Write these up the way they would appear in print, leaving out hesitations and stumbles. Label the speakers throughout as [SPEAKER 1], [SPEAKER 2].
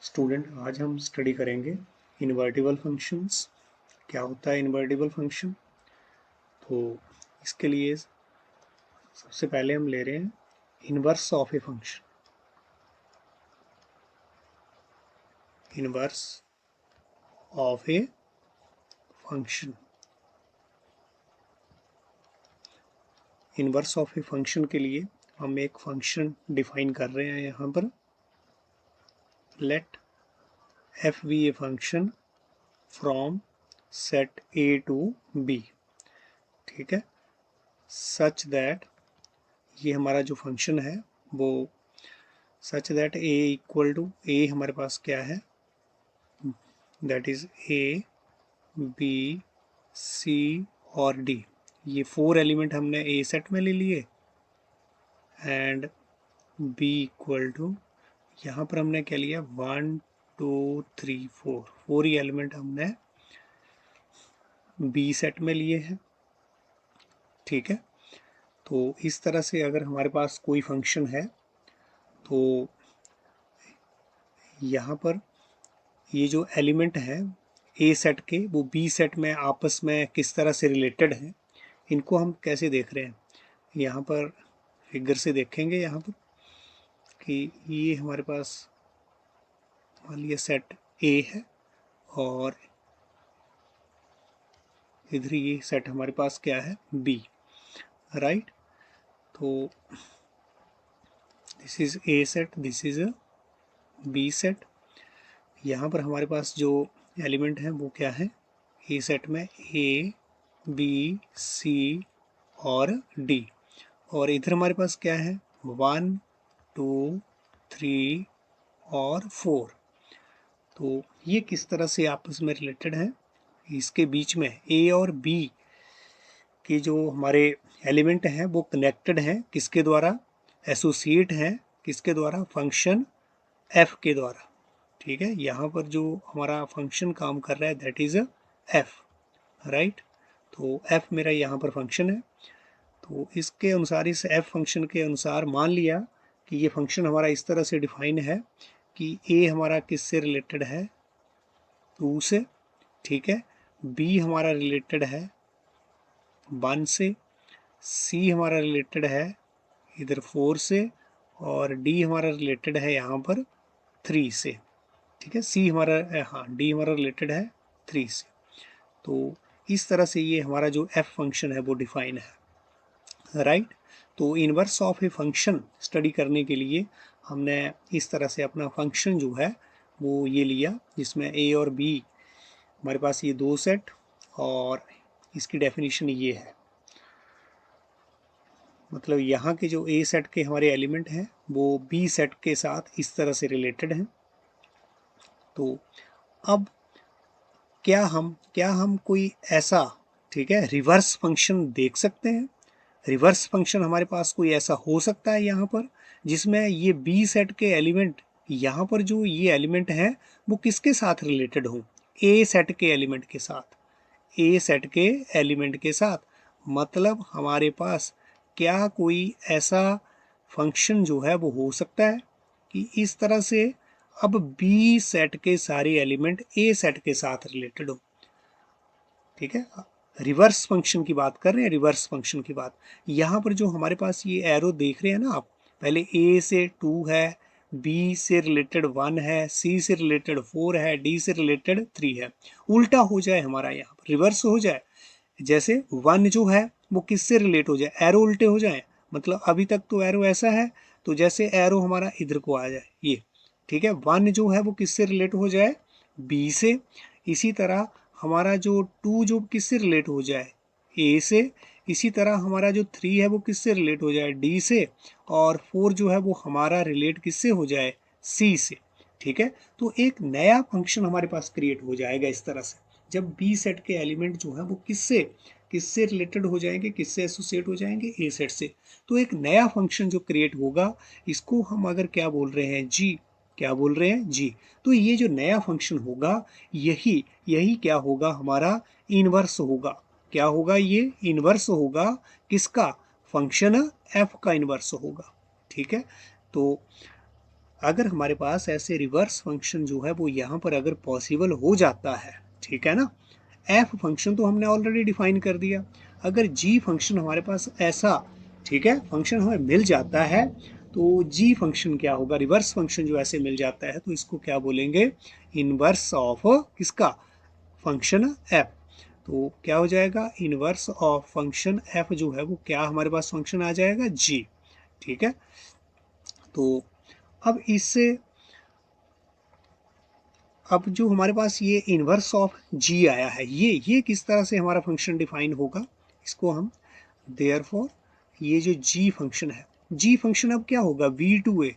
[SPEAKER 1] Student, आज हम study करेंगे इनवर्टिबल फंक्शंस। क्या होता है इनवर्टिबल फंक्शन? तो इसके लिए सबसे पहले हम ले रहे हैं inverse of a function. Inverse of a function. Inverse of a function के लिए हम एक फंक्शन डिफाइन कर रहे हैं यहाँ पर। Let f be a function from set A to B. ठीक है, सच दैट ये हमारा जो फंक्शन है वो such that a equal to a हमारे पास क्या है, that is A B C और डी। ये 4 एलिमेंट हमने ए सेट में ले लिए एंड बी इक्वल टू, यहाँ पर हमने क्या लिया 1 2 3 4, 4 ही एलिमेंट हमने बी सेट में लिए हैं। ठीक है, तो इस तरह से अगर हमारे पास कोई फंक्शन है तो यहाँ पर ये जो एलिमेंट है ए सेट के वो बी सेट में आपस में किस तरह से रिलेटेड हैं, इनको हम कैसे देख रहे हैं। यहाँ पर फिगर से देखेंगे यहाँ पर कि ये हमारे पास मान लिया सेट ए है और इधर ये सेट हमारे पास क्या है, बी। राइट, तो this is A set, this is a B set. यहाँ पर हमारे पास जो एलिमेंट हैं वो क्या है, ए सेट में ए बी सी और डी। और इधर हमारे पास क्या है 1 2 3 और 4। तो ये किस तरह से आपस में रिलेटेड है, इसके बीच में ए और बी के जो हमारे एलिमेंट हैं वो कनेक्टेड हैं किसके द्वारा, एसोसिएट हैं किसके द्वारा, फंक्शन एफ के द्वारा। ठीक है, यहाँ पर जो हमारा फंक्शन काम कर रहा है दैट इज एफ। राइट, तो एफ मेरा यहाँ पर फंक्शन है। तो इसके अनुसार, इस एफ फंक्शन के अनुसार मान लिया कि ये फंक्शन हमारा इस तरह से डिफाइन है कि ए हमारा किससे रिलेटेड है, 2 से। ठीक है, बी हमारा रिलेटेड है 1 से, सी हमारा रिलेटेड है इधर 4 से और डी हमारा रिलेटेड है यहाँ पर 3 से। ठीक है, सी हमारा, हाँ डी हमारा रिलेटेड है 3 से। तो इस तरह से ये हमारा जो एफ फंक्शन है वो डिफाइन है। राइट, तो inverse of a function study करने के लिए हमने इस तरह से अपना फंक्शन जो है वो ये लिया जिसमें ए और बी हमारे पास ये 2 सेट और इसकी डेफिनेशन ये है। मतलब यहाँ के जो ए सेट के हमारे एलिमेंट हैं वो बी सेट के साथ इस तरह से रिलेटेड हैं। तो अब क्या हम कोई ऐसा, ठीक है, रिवर्स फंक्शन देख सकते हैं। रिवर्स फंक्शन हमारे पास कोई ऐसा हो सकता है यहाँ पर जिसमें ये बी सेट के एलिमेंट, यहाँ पर जो ये एलिमेंट हैं वो किसके साथ रिलेटेड हो, ए सेट के एलिमेंट के साथ, ए सेट के एलिमेंट के साथ। मतलब हमारे पास क्या कोई ऐसा फंक्शन जो है वो हो सकता है कि इस तरह से अब बी सेट के सारे एलिमेंट ए सेट के साथ रिलेटेड हो। ठीक है, रिवर्स फंक्शन की बात कर रहे हैं, रिवर्स फंक्शन की बात। यहाँ पर जो हमारे पास ये एरो देख रहे हैं ना आप, पहले ए से 2 है, बी से रिलेटेड 1 है, सी से रिलेटेड 4 है, डी से रिलेटेड 3 है। उल्टा हो जाए हमारा, यहाँ पर रिवर्स हो जाए, जैसे 1 जो है वो किससे रिलेट हो जाए, एरो उल्टे हो जाए। मतलब अभी तक तो एरो ऐसा है, तो जैसे एरो हमारा इधर को आ जाए ये। ठीक है, 1 जो है वो किससे रिलेट हो जाए, बी से। इसी तरह हमारा जो 2 जो किससे रिलेट हो जाए, ए से। इसी तरह हमारा जो 3 है वो किससे रिलेट हो जाए, डी से। और 4 जो है वो हमारा रिलेट किससे हो जाए, सी से। ठीक है, तो एक नया फंक्शन हमारे पास क्रिएट हो जाएगा इस तरह से, जब बी सेट के एलिमेंट जो है वो किससे किससे रिलेटेड हो जाएंगे, किससे एसोसिएट हो जाएंगे, ए सेट से। तो एक नया फंक्शन जो क्रिएट होगा इसको हम अगर क्या बोल रहे हैं, जी। क्या बोल रहे हैं, जी। तो ये जो नया फंक्शन होगा यही यही क्या होगा, हमारा इनवर्स होगा। क्या होगा, ये इनवर्स होगा किसका, फंक्शन एफ का इनवर्स होगा। ठीक है, तो अगर हमारे पास ऐसे रिवर्स फंक्शन जो है वो यहाँ पर अगर पॉसिबल हो जाता है, ठीक है ना, एफ फंक्शन तो हमने ऑलरेडी डिफाइन कर दिया, अगर जी फंक्शन हमारे पास ऐसा, ठीक है, फंक्शन हमें मिल जाता है, तो जी फंक्शन क्या होगा, रिवर्स फंक्शन जो ऐसे मिल जाता है तो इसको क्या बोलेंगे, इनवर्स ऑफ किसका, फंक्शन एफ। तो क्या हो जाएगा, इनवर्स ऑफ फंक्शन एफ जो है वो क्या हमारे पास फंक्शन आ जाएगा, जी। ठीक है, तो अब इससे, अब जो हमारे पास ये इनवर्स ऑफ जी आया है, ये किस तरह से हमारा फंक्शन डिफाइन होगा, इसको हम देयरफॉर ये जो जी फंक्शन है, जी फंक्शन अब क्या होगा, वी टू ए,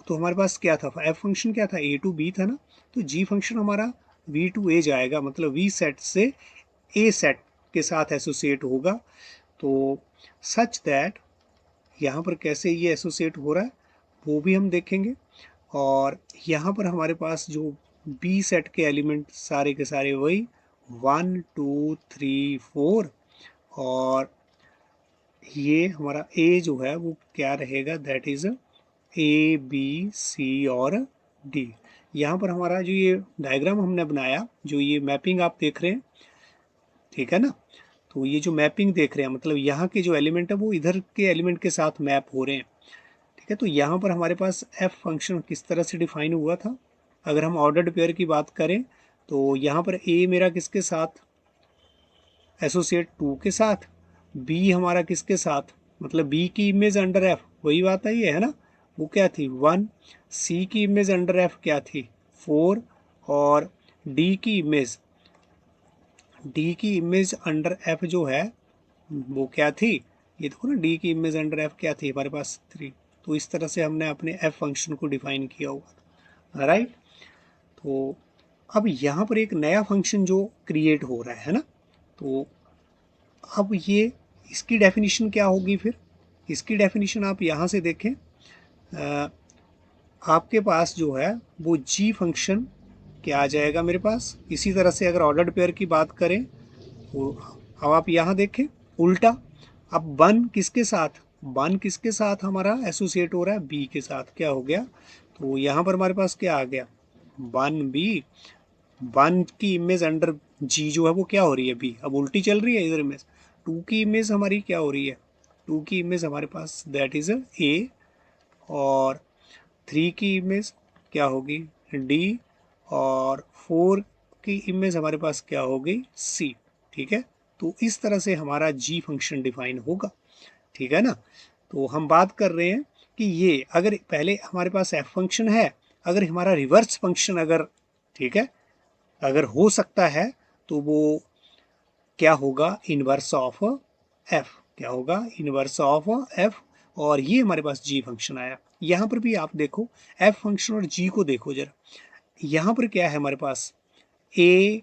[SPEAKER 1] तो हमारे पास क्या था, एफ फंक्शन क्या था, ए टू बी था ना, तो जी फंक्शन हमारा वी टू ए जाएगा, मतलब वी सेट से ए सेट के साथ एसोसिएट होगा। तो सच दैट यहाँ पर कैसे ये एसोसिएट हो रहा है वो भी हम देखेंगे, और यहाँ पर हमारे पास जो बी सेट के एलिमेंट सारे के सारे वही 1 2 3 4, और ये हमारा ए जो है वो क्या रहेगा, that is A B C और डी। यहाँ पर हमारा जो ये डायग्राम हमने बनाया, जो ये मैपिंग आप देख रहे हैं, ठीक है ना, तो ये जो मैपिंग देख रहे हैं मतलब यहाँ के जो एलिमेंट है वो इधर के एलिमेंट के साथ मैप हो रहे हैं। ठीक है, तो यहाँ पर हमारे पास एफ फंक्शन किस तरह से डिफाइन हुआ था, अगर हम ऑर्डर्ड पेयर की बात करें तो यहाँ पर ए मेरा किसके साथ एसोसिएट 2 के साथ, बी हमारा किसके साथ, मतलब बी की इमेज अंडर एफ वही बात आई है ना, वो क्या थी 1, सी की इमेज अंडर एफ क्या थी 4, और डी की इमेज अंडर एफ जो है वो क्या थी, ये देखो ना, डी की इमेज अंडर एफ क्या थी हमारे पास 3। तो इस तरह से हमने अपने एफ फंक्शन को डिफाइन किया हुआ, राइट। तो अब यहाँ पर एक नया फंक्शन जो क्रिएट हो रहा है ना, तो अब ये इसकी डेफिनेशन क्या होगी फिर, इसकी डेफिनेशन आप यहाँ से देखें, आपके पास जो है वो जी फंक्शन क्या आ जाएगा मेरे पास, इसी तरह से अगर ऑर्डर्ड पेयर की बात करें तो अब आप यहाँ देखें उल्टा, अब वन किसके साथ हमारा एसोसिएट हो रहा है, बी के साथ, क्या हो गया, तो यहाँ पर हमारे पास क्या आ गया, वन बी, वन की इमेज अंडर जी जो है वो क्या हो रही है, बी, अब उल्टी चल रही है इधर इमेज, टू की इमेज हमारी क्या हो रही है, टू की इमेज हमारे पास दैट इज ए, और थ्री की इमेज क्या होगी, डी, और फोर की इमेज हमारे पास क्या होगी, सी। ठीक है, तो इस तरह से हमारा जी फंक्शन डिफाइन होगा, ठीक है ना। तो हम बात कर रहे हैं कि ये अगर पहले हमारे पास एफ फंक्शन है, अगर हमारा रिवर्स फंक्शन अगर, ठीक है, अगर हो सकता है तो वो क्या होगा, इनवर्स ऑफ एफ, क्या होगा, इनवर्स ऑफ एफ, और ये हमारे पास जी फंक्शन आया। यहाँ पर भी आप देखो एफ फंक्शन और जी को देखो जरा, यहाँ पर क्या है हमारे पास, ए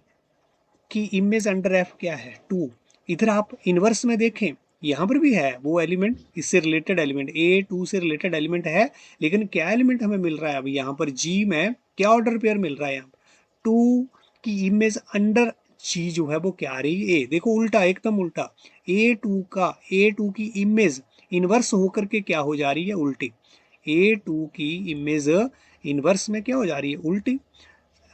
[SPEAKER 1] की इमेज अंडर एफ क्या है 2, इधर आप इनवर्स में देखें यहाँ पर भी है वो एलिमेंट, इससे रिलेटेड एलिमेंट ए टू से रिलेटेड एलिमेंट है, लेकिन क्या एलिमेंट हमें मिल रहा है अभी यहाँ पर जी में, क्या ऑर्डर पेयर मिल रहा है यहाँ टू की इमेज अंडर जी जो है वो क्या आ रही है, ए, देखो उल्टा, एकदम उल्टा, ए टू की इमेज इनवर्स होकर के क्या हो जा रही है, उल्टी, ए टू की इमेज इनवर्स में क्या हो जा रही है, उल्टी।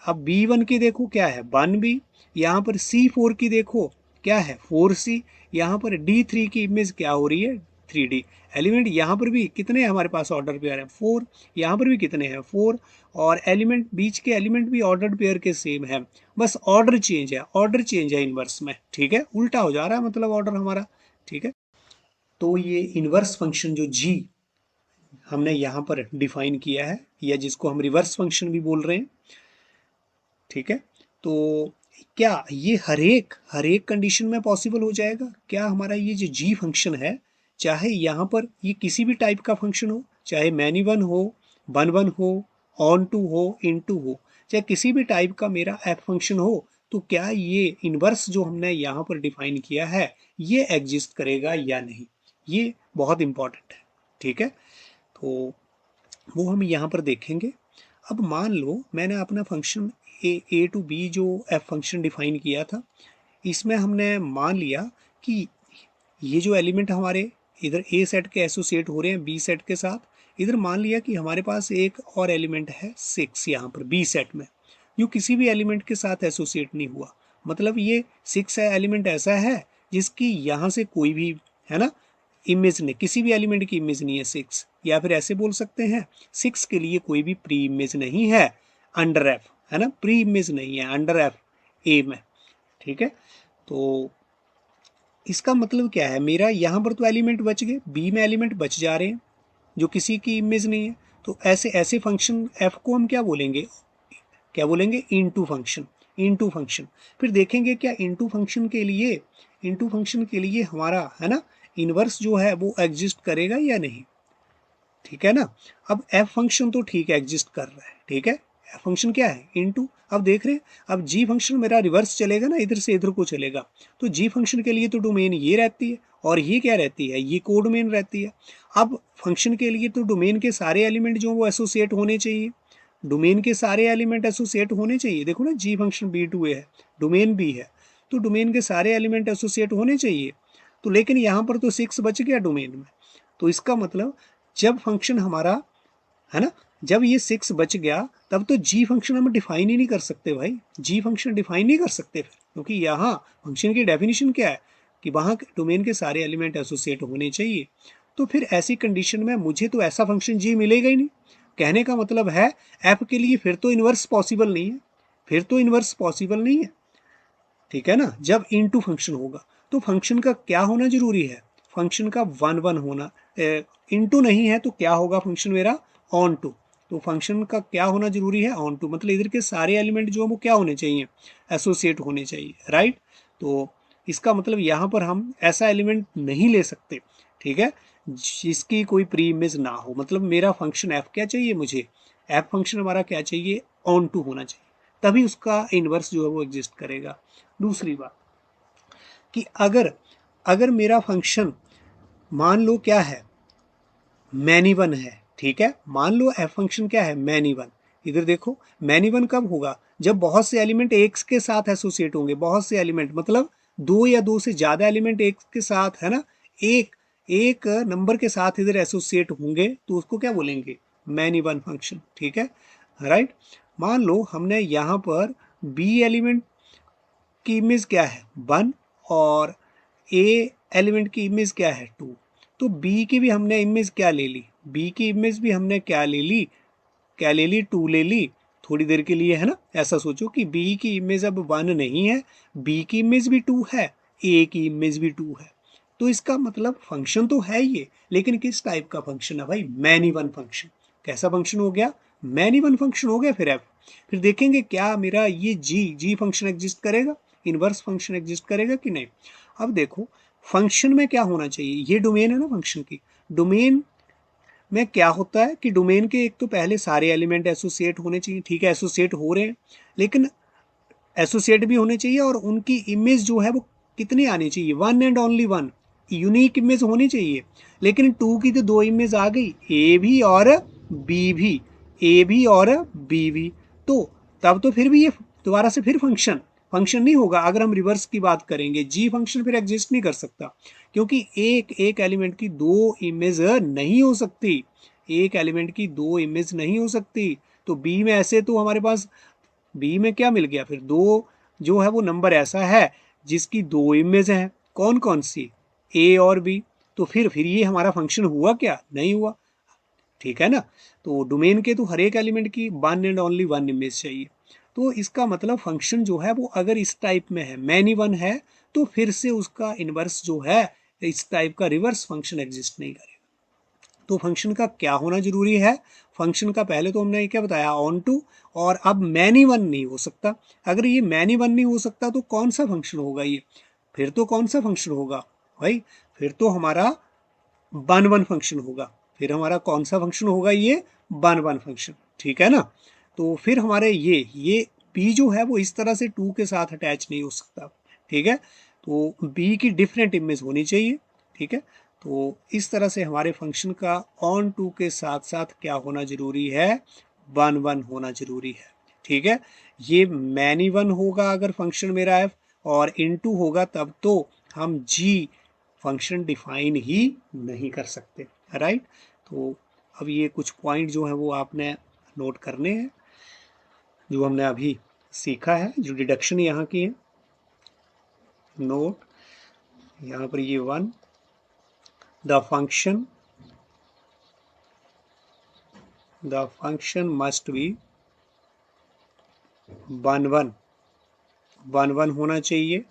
[SPEAKER 1] अब बी वन की देखो क्या है, वन बी, यहाँ पर सी फोर की देखो क्या है, फोर सी, यहाँ पर डी थ्री की इमेज क्या हो रही है, थ्री डी। एलिमेंट यहाँ पर भी कितने हैं हमारे पास ऑर्डर पेयर है, फोर, यहाँ पर भी कितने हैं, फोर, और एलिमेंट बीच के एलिमेंट भी ऑर्डर पेयर के सेम है, बस ऑर्डर चेंज है इनवर्स में, ठीक है, उल्टा हो जा रहा है मतलब ऑर्डर हमारा, ठीक है। तो ये इनवर्स फंक्शन जो जी हमने यहाँ पर डिफाइन किया है, या जिसको हम रिवर्स फंक्शन भी बोल रहे हैं, ठीक है, तो क्या ये हर एक कंडीशन में पॉसिबल हो जाएगा, क्या हमारा ये जो जी फंक्शन है, चाहे यहाँ पर ये किसी भी टाइप का फंक्शन हो, चाहे मैनी वन हो, वन वन हो, ऑन टू हो, इन टू हो, चाहे किसी भी टाइप का मेरा एफ फंक्शन हो, तो क्या ये इनवर्स जो हमने यहाँ पर डिफाइन किया है ये एग्जिस्ट करेगा या नहीं, ये बहुत इंपॉर्टेंट है, ठीक है। तो वो हम यहाँ पर देखेंगे। अब मान लो मैंने अपना फंक्शन ए टू बी जो एफ फंक्शन डिफाइन किया था, इसमें हमने मान लिया कि ये जो एलिमेंट हमारे इधर ए सेट के एसोसिएट हो रहे हैं बी सेट के साथ, इधर मान लिया कि हमारे पास एक और एलिमेंट है 6 यहाँ पर बी सेट में, जो किसी भी एलिमेंट के साथ एसोसिएट नहीं हुआ। मतलब ये 6 एलिमेंट ऐसा है जिसकी यहाँ से कोई भी, है ना, इमेज नहीं, किसी भी एलिमेंट की इमेज नहीं है 6। या फिर ऐसे बोल सकते हैं 6 के लिए कोई भी प्री इमेज नहीं है अंडर एफ, है ना, प्री इमेज नहीं है अंडर एफ ए में। ठीक है, तो इसका मतलब क्या है, मेरा यहाँ पर तो एलिमेंट बच गए, बी में एलिमेंट बच जा रहे हैं जो किसी की इमेज नहीं है। तो ऐसे ऐसे फंक्शन एफ को हम क्या बोलेंगे, क्या बोलेंगे, इनटू फंक्शन। इनटू फंक्शन फिर देखेंगे क्या इनटू फंक्शन के लिए हमारा, है ना, इनवर्स जो है वो एग्जिस्ट करेगा या नहीं। ठीक है ना, अब एफ फंक्शन तो ठीक है एग्जिस्ट कर रहा है, ठीक है, एफ फंक्शन क्या है, इनटू। अब देख रहे हैं, अब जी फंक्शन मेरा रिवर्स चलेगा ना, इधर से इधर को चलेगा, तो जी फंक्शन के लिए तो डोमेन ये रहती है और ये क्या रहती है, ये को डोमेन रहती है। अब फंक्शन के लिए तो डोमेन के सारे एलिमेंट जो वो एसोसिएट होने चाहिए, डोमेन के सारे एलिमेंट एसोसिएट होने चाहिए। देखो ना, जी फंक्शन B2 है, डोमेन भी है, तो डोमेन के सारे एलिमेंट एसोसिएट होने चाहिए। तो लेकिन यहाँ पर तो 6 बच गया डोमेन में, तो इसका मतलब जब फंक्शन हमारा, है ना, जब ये 6 बच गया तब तो जी फंक्शन हम डिफाइन ही नहीं कर सकते भाई, जी फंक्शन डिफाइन नहीं कर सकते फिर, क्योंकि यहाँ फंक्शन की डेफिनेशन क्या है कि वहाँ डोमेन के सारे एलिमेंट एसोसिएट होने चाहिए। तो फिर ऐसी कंडीशन में मुझे तो ऐसा फंक्शन जी मिलेगा ही नहीं। कहने का मतलब है एफ के लिए फिर तो इन्वर्स पॉसिबल नहीं है, फिर तो इन्वर्स पॉसिबल नहीं है। ठीक है ना, जब इनटू फंक्शन होगा तो फंक्शन का क्या होना जरूरी है, फंक्शन का 1 1 होना। इनटू नहीं है तो क्या होगा फंक्शन मेरा, ऑन टू। तो फंक्शन का क्या होना जरूरी है, ऑन टू, मतलब इधर के सारे एलिमेंट जो है वो क्या होने चाहिए, एसोसिएट होने चाहिए, राइट। तो इसका मतलब यहाँ पर हम ऐसा एलिमेंट नहीं ले सकते, ठीक है, जिसकी कोई प्री इमेज ना हो। मतलब मेरा फंक्शन एफ क्या चाहिए मुझे, एफ फंक्शन हमारा क्या चाहिए, ऑन टू होना चाहिए, तभी उसका इनवर्स जो है वो एग्जिस्ट करेगा। दूसरी बात कि अगर अगर मेरा फंक्शन मान लो क्या है, मैनी वन है, ठीक है, मान लो एफ फंक्शन क्या है, मैनी वन। इधर देखो, मैनी वन कब होगा, जब बहुत से एलिमेंट एक के साथ एसोसिएट होंगे, बहुत से एलिमेंट मतलब दो या दो से ज्यादा एलिमेंट एक के साथ, है ना, एक एक नंबर के साथ इधर एसोसिएट होंगे तो उसको क्या बोलेंगे, मैनी वन फंक्शन। ठीक है, राइट। मान लो हमने यहाँ पर बी एलिमेंट की इमेज क्या है 1 और ए एलिमेंट की इमेज क्या है 2, तो बी की भी हमने इमेज क्या ले ली, बी की इमेज भी हमने क्या ले ली, क्या ले ली, 2 ले ली थोड़ी देर के लिए, है ना। ऐसा सोचो कि बी की इमेज अब 1 नहीं है, बी की इमेज भी 2 है, ए की इमेज भी 2 है। तो इसका मतलब फंक्शन तो है ये, लेकिन किस टाइप का फंक्शन है भाई, मैनी वन फंक्शन। कैसा फंक्शन हो गया, मैनी वन फंक्शन हो गया। फिर एफ, फिर देखेंगे क्या मेरा ये जी फंक्शन एग्जिस्ट करेगा, इनवर्स फंक्शन एग्जिस्ट करेगा कि नहीं। अब देखो फंक्शन में क्या होना चाहिए, ये डोमेन है ना फंक्शन की, डोमेन में क्या होता है कि डोमेन के एक तो पहले सारे एलिमेंट एसोसिएट होने चाहिए, ठीक है, एसोसिएट हो रहे हैं, लेकिन एसोसिएट भी होने चाहिए और उनकी इमेज जो है वो कितनी आनी चाहिए, 1 एंड ओनली 1 यूनिक इमेज होनी चाहिए। लेकिन 2 की तो 2 इमेज आ गई, ए भी और बी भी, ए भी और बी भी, तो तब तो फिर भी ये दोबारा से फिर फंक्शन फंक्शन नहीं होगा। अगर हम रिवर्स की बात करेंगे, जी फंक्शन फिर एग्जिस्ट नहीं कर सकता, क्योंकि एक एक एलिमेंट की 2 इमेज नहीं हो सकती, एक एलिमेंट की 2 इमेज नहीं हो सकती। तो बी में ऐसे तो हमारे पास बी में क्या मिल गया, फिर 2 जो है वो नंबर ऐसा है जिसकी 2 इमेज है, कौन कौन सी, ए और बी। तो फिर ये हमारा फंक्शन हुआ क्या, नहीं हुआ। ठीक है ना, तो डोमेन के तो हर एक एलिमेंट की 1 एंड ओनली 1 इमेज चाहिए। तो इसका मतलब फंक्शन जो है वो अगर इस टाइप में है, मैनी वन है, तो फिर से उसका इनवर्स जो है इस टाइप का रिवर्स फंक्शन एग्जिस्ट नहीं करेगा। तो फंक्शन का क्या होना जरूरी है, फंक्शन का पहले तो हमने क्या बताया, ऑन टू, और अब मैनी वन नहीं हो सकता। अगर ये मैनी वन नहीं हो सकता तो कौन सा फंक्शन होगा ये, फिर तो कौन सा फंक्शन होगा भाई, फिर तो हमारा 1 1 फंक्शन होगा। फिर हमारा कौन सा फंक्शन होगा, ये 1 1 फंक्शन। ठीक है ना, तो फिर हमारे ये p जो है वो इस तरह से 2 के साथ अटैच नहीं हो सकता। ठीक है, तो b की डिफरेंट इमेज होनी चाहिए। ठीक है, तो इस तरह से हमारे फंक्शन का ऑन टू के साथ साथ क्या होना जरूरी है, 1 1 होना जरूरी है। ठीक है, ये मैनी वन होगा अगर फंक्शन मेरा f, और इनटू होगा तब तो हम g फंक्शन डिफाइन ही नहीं कर सकते, राइट। तो अब ये कुछ पॉइंट जो है वो आपने नोट करने हैं, जो हमने अभी सीखा है, जो डिडक्शन यहाँ की है। नोट यहाँ पर ये 1, द फंक्शन मस्ट बी 1 1 होना चाहिए,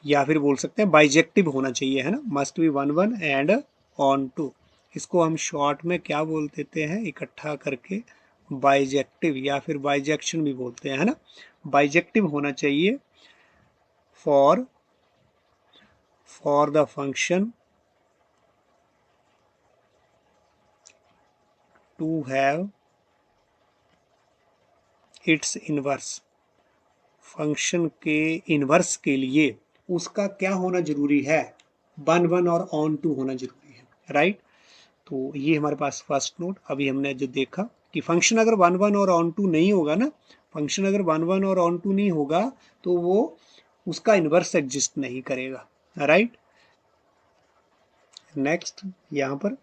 [SPEAKER 1] या फिर बोल सकते हैं बाइजेक्टिव होना चाहिए, है ना, must be 1 1 and onto. इसको हम शॉर्ट में क्या बोल देते हैं इकट्ठा करके, बाइजेक्टिव या फिर बाइजेक्शन भी बोलते हैं, है ना। बाइजेक्टिव होना चाहिए for the function to have its inverse. Function के इनवर्स के लिए उसका क्या होना जरूरी है, 1 1 और ऑन टू होना जरूरी है, राइट। तो ये हमारे पास फर्स्ट नोट। अभी हमने जो देखा कि फंक्शन अगर 1 1 और ऑन टू नहीं होगा ना, फंक्शन अगर 1 1 और ऑन टू नहीं होगा तो वो उसका इनवर्स एग्जिस्ट नहीं करेगा, राइट। नेक्स्ट यहाँ पर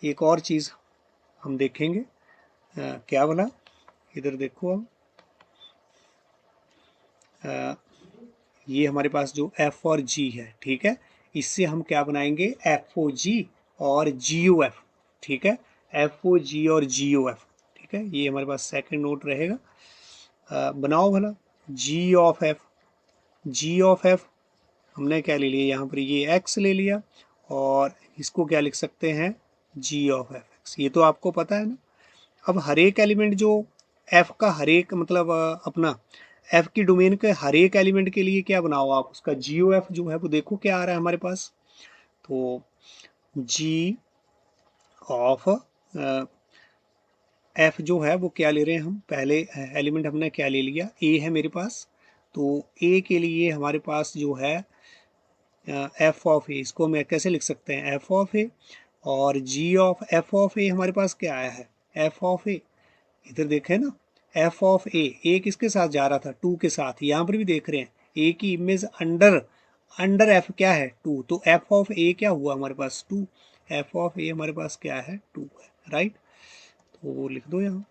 [SPEAKER 1] एक और चीज हम देखेंगे, क्या बोला, इधर देखो हम, ये हमारे पास जो एफ और जी है, ठीक है, इससे हम क्या बनाएंगे, एफ ओ जी और जी ओ एफ, ठीक है, एफ ओ जी और जी ओ एफ, ठीक है, ये हमारे पास सेकंड नोट रहेगा। बनाओ भला, g of f, g of f हमने क्या ले लिया यहाँ पर, ये एक्स ले लिया, और इसको क्या लिख सकते हैं, जी ऑफ एफ एक्स, ये तो आपको पता है ना। अब हर एक एलिमेंट जो एफ का हर एक मतलब अपना एफ की डोमेन के हर एक एलिमेंट के लिए क्या बनाओ आप, उसका जी ओ एफ जो है वो देखो क्या आ रहा है हमारे पास। तो जी ऑफ एफ जो है वो क्या ले रहे हैं हम, पहले एलिमेंट हमने क्या ले लिया, ए है मेरे पास, तो ए के लिए हमारे पास जो है एफ ऑफ ए, इसको मैं कैसे लिख सकते हैं, एफ ऑफ ए, और जी ऑफ एफ ऑफ ए हमारे पास क्या आया है, एफ ऑफ ए, इधर देखें ना, एफ ऑफ ए किसके साथ जा रहा था, 2 के साथ, यहाँ पर भी देख रहे हैं ए की इमेज अंडर अंडर एफ क्या है, 2, तो एफ ऑफ ए क्या हुआ हमारे पास 2, एफ ऑफ ए हमारे पास क्या है, 2 है, राइट। तो वो लिख दो यहाँ।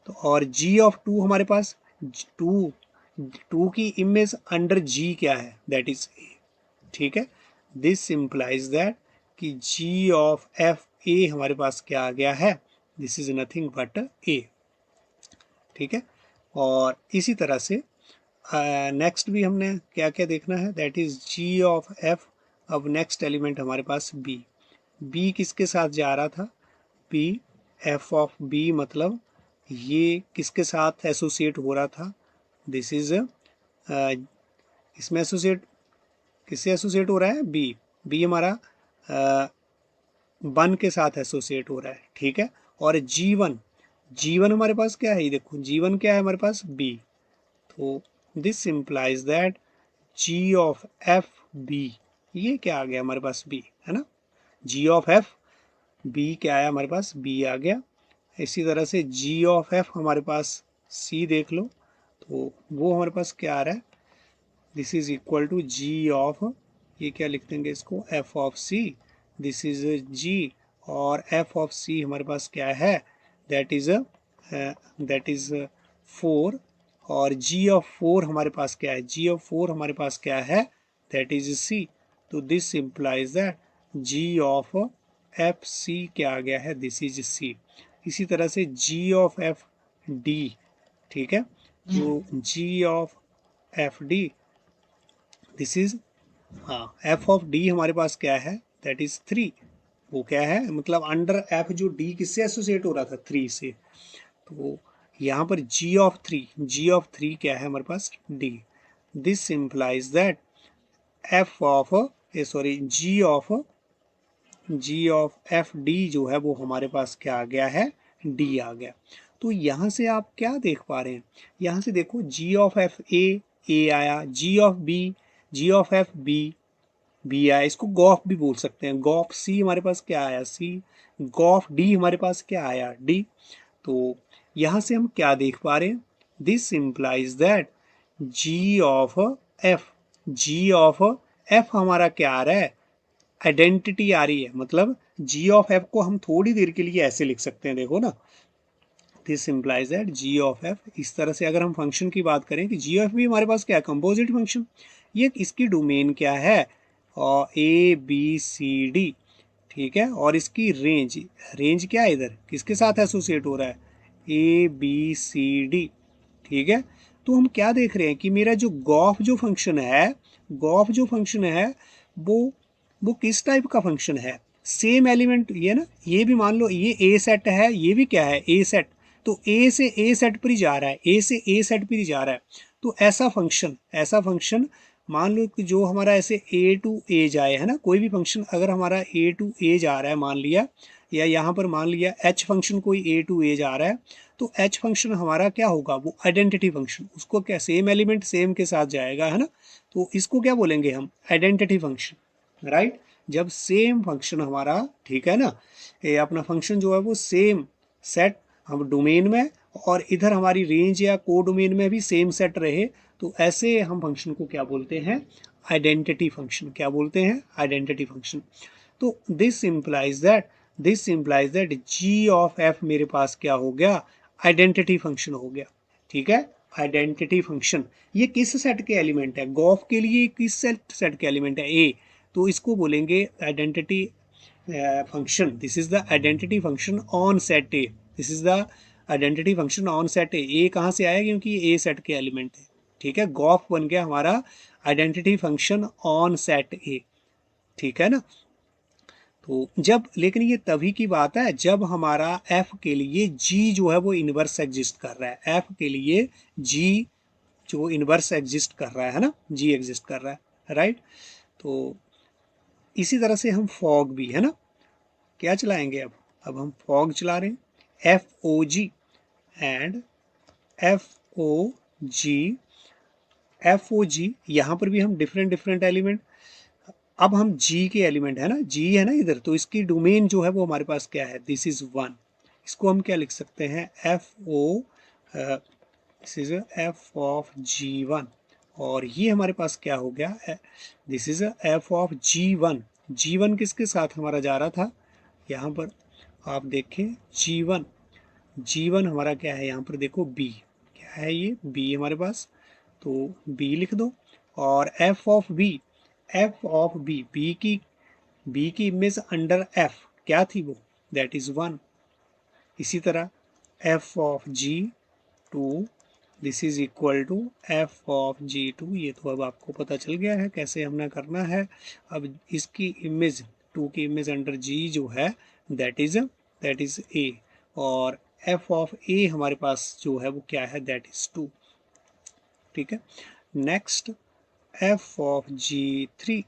[SPEAKER 1] तो और जी ऑफ 2 हमारे पास 2, 2 की इमेज अंडर जी क्या है, दैट इज ए, ठीक है। दिस इम्प्लाइज दैट कि जी ऑफ एफ ए हमारे पास क्या आ गया है, दिस इज नथिंग बट ए, ठीक है। और इसी तरह से नेक्स्ट भी हमने क्या क्या देखना है, that is g of f. अब नेक्स्ट एलिमेंट हमारे पास बी, बी किसके साथ जा रहा था, बी एफ ऑफ बी, मतलब ये किसके साथ एसोसिएट हो रहा था, दिस इज इसमें एसोसिएट किससे एसोसिएट हो रहा है, बी, बी हमारा 1 के साथ एसोसिएट हो रहा है, ठीक है। और जी वन हमारे पास क्या है, ये देखो जी1 क्या है हमारे पास, बी, तो this implies that g of f b, ये क्या आ गया हमारे पास, बी, है ना, जी ऑफ एफ बी क्या आया हमारे पास, बी आ गया। इसी तरह से जी ऑफ एफ हमारे पास सी देख लो, तो वो हमारे पास क्या आ रहा है, this is equal to g of, ये क्या लिख देंगे इसको, f of c, this is g, और एफ ऑफ सी हमारे पास क्या है, दैट इज 4, और जी ऑफ 4 हमारे पास क्या है, जी ऑफ 4 हमारे पास क्या है, दैट इज सी। तो this implies that g of f c क्या आ गया है, दिस इज सी। इसी तरह से जी ऑफ एफ डी, ठीक है, जो g of f d, this is, हाँ, एफ ऑफ डी हमारे पास क्या है, दैट इज 3, वो क्या है, मतलब अंडर एफ जो डी किससे एसोसिएट हो रहा था, 3 से, तो यहाँ पर जी ऑफ थ्री क्या है हमारे पास, d. This implies that f of sorry g of f d जो है वो हमारे पास क्या आ गया है, डी आ गया। तो यहाँ से आप क्या देख पा रहे हैं, यहाँ से देखो जी ऑफ एफ ए आया, जी ऑफ एफ बी आया, इसको गॉफ भी बोल सकते हैं, गॉफ सी हमारे पास क्या आया, सी, गॉफ डी हमारे पास क्या आया, डी। तो यहाँ से हम क्या देख पा रहे हैं, this implies that g of f हमारा क्या आ रहा है, आइडेंटिटी आ रही है, मतलब जी ऑफ एफ को हम थोड़ी देर के लिए ऐसे लिख सकते हैं, देखो ना, this implies that g of f. इस तरह से अगर हम फंक्शन की बात करें कि जी ऑफ भी हमारे पास क्या है, कंपोजिट फंक्शन। ये इसकी डोमेन क्या है, और ए बी सी डी, ठीक है, और इसकी रेंज, रेंज क्या है इधर, किसके साथ एसोसिएट हो रहा है, ए बी सी डी, ठीक है। तो हम क्या देख रहे हैं कि मेरा जो गॉफ जो फंक्शन है, गॉफ जो फंक्शन है वो वो किस टाइप का फंक्शन है, सेम एलिमेंट, ये ना, ये भी मान लो ये ए सेट है, ये भी क्या है, ए सेट, तो ए से ए सेट पर ही जा रहा है, ए से ए सेट पर ही जा रहा है। तो ऐसा फंक्शन, ऐसा फंक्शन मान लो कि जो हमारा ऐसे ए टू ए जाए, है ना, कोई भी फंक्शन अगर हमारा ए टू ए जा रहा है मान लिया, या यहाँ पर मान लिया एच फंक्शन कोई ए टू ए जा रहा है, तो एच फंक्शन हमारा क्या होगा, वो आइडेंटिटी फंक्शन, उसको क्या, सेम एलिमेंट सेम के साथ जाएगा, है ना, तो इसको क्या बोलेंगे हम, आइडेंटिटी फंक्शन, राइट। जब सेम फंक्शन हमारा, ठीक है ना, ये अपना फंक्शन जो है वो सेम सेट हम डोमेन में, और इधर हमारी रेंज या को डोमेन में भी सेम सेट रहे, तो ऐसे हम फंक्शन को क्या बोलते हैं, आइडेंटिटी फंक्शन। क्या बोलते हैं, आइडेंटिटी फंक्शन। तो this implies that g of f मेरे पास क्या हो गया, आइडेंटिटी फंक्शन हो गया, ठीक है, आइडेंटिटी फंक्शन। ये किस सेट के एलिमेंट है, गॉफ के लिए किस सेट के एलिमेंट है, ए, तो इसको बोलेंगे identity function. This is the identity function on set A, this is the identity function on set ए कहाँ से आया, क्योंकि ये ए सेट के एलिमेंट है, ठीक है, गॉफ बन गया हमारा आइडेंटिटी फंक्शन ऑन सेट ए, ठीक है ना। तो जब, लेकिन ये तभी की बात है जब हमारा एफ के लिए जी जो है वो इनवर्स एग्जिस्ट कर रहा है, एफ के लिए जी जो इनवर्स एग्जिस्ट कर रहा है ना, जी एग्जिस्ट कर रहा है, राइट। तो इसी तरह से हम फॉग भी, है ना, क्या चलाएंगे अब हम फॉग चला रहे हैं, f o g and f o g, f o g, यहाँ पर भी हम डिफरेंट डिफरेंट एलिमेंट, अब हम जी के एलिमेंट है ना, जी है ना इधर, तो इसकी डोमेन जो है वो हमारे पास क्या है, दिस इज वन। इसको हम क्या लिख सकते हैं, f o, this is f of g one, और ये हमारे पास क्या हो गया, this is f of g one. G one किसके साथ हमारा जा रहा था, यहाँ पर आप देखें जी वन, जी वन हमारा क्या है, यहाँ पर देखो बी, क्या है ये, बी हमारे पास, तो बी लिख दो। और f of b, f of b, b की इमेज अंडर एफ क्या थी वो, दैट इज वन। इसी तरह f of g two, this is equal to f of g two, ये तो अब आपको पता चल गया है कैसे हमने करना है। अब इसकी इमेज, टू की इमेज अंडर जी जो है दैट इज ए, और एफ ऑफ ए हमारे पास जो है वो क्या है, दैट इज टू, ठीक है। Next f of g three,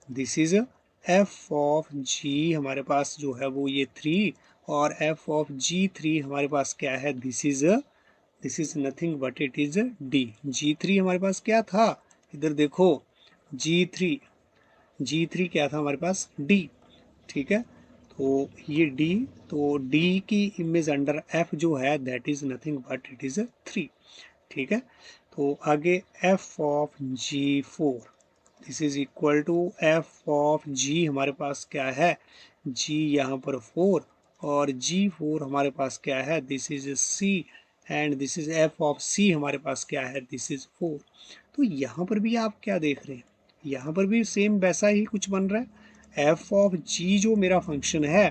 [SPEAKER 1] this is f of g हमारे पास जो है वो ये थ्री, और एफ ऑफ जी थ्री हमारे पास क्या है, this is nothing but it is d. G three हमारे पास क्या था, इधर देखो, जी थ्री क्या था हमारे पास, डी, ठीक है, तो ये डी, तो डी की इमेज अंडर एफ जो है that is nothing but it is three, ठीक है। तो आगे f of g four, this is equal to f of g हमारे पास क्या है, जी यहाँ पर फोर, और जी फोर हमारे पास क्या है, this is c, and this is f of c हमारे पास क्या है, दिस इज फोर। तो यहाँ पर भी आप क्या देख रहे हैं, यहाँ पर भी सेम वैसा ही कुछ बन रहा है। एफ ऑफ जी जो मेरा फंक्शन है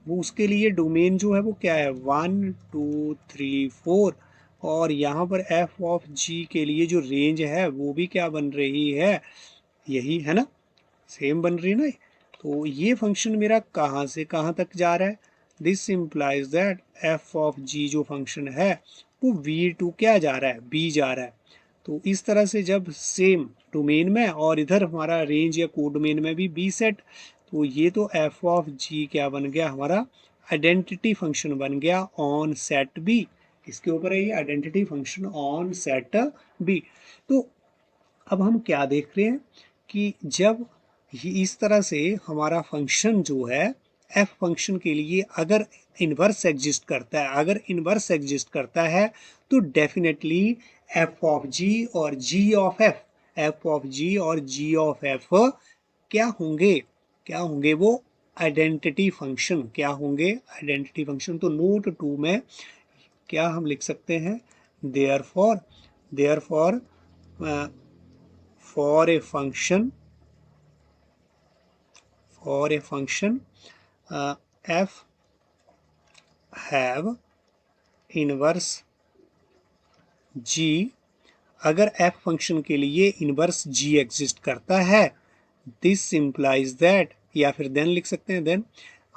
[SPEAKER 1] वो, उसके लिए डोमेन जो है वो क्या है, वन टू थ्री फोर, और यहाँ पर एफ ऑफ जी के लिए जो रेंज है वो भी क्या बन रही है, यही है ना, सेम बन रही है ना। तो ये फंक्शन मेरा कहाँ से कहाँ तक जा रहा है, this implies that f of g जो फंक्शन है वो वी टू क्या जा रहा है, बी जा रहा है। तो इस तरह से जब सेम डोमेन में और इधर हमारा रेंज या कोड डोमेन में भी बी सेट, तो ये तो एफ ऑफ जी क्या बन गया हमारा, आइडेंटिटी फंक्शन बन गया ऑन सेट बी। इसके ऊपर है ये identity function on set B. तो अब हम क्या देख रहे हैं कि जब इस तरह से हमारा फंक्शन जो है एफ फंक्शन के लिए अगर इन्वर्स एग्जिस्ट करता है, अगर इन्वर्स एग्जिस्ट करता है तो डेफिनेटली एफ ऑफ जी और जी ऑफ एफ, एफ ऑफ जी और जी ऑफ एफ क्या होंगे, क्या होंगे वो, आइडेंटिटी फंक्शन। क्या होंगे, आइडेंटिटी फंक्शन। तो नोट 2 में क्या हम लिख सकते हैं, therefore, therefore for a function, for a function f have inverse g, अगर एफ फंक्शन के लिए इनवर्स जी एग्जिस्ट करता है, दिस इम्प्लाइज दैट, या फिर देन लिख सकते हैं, देन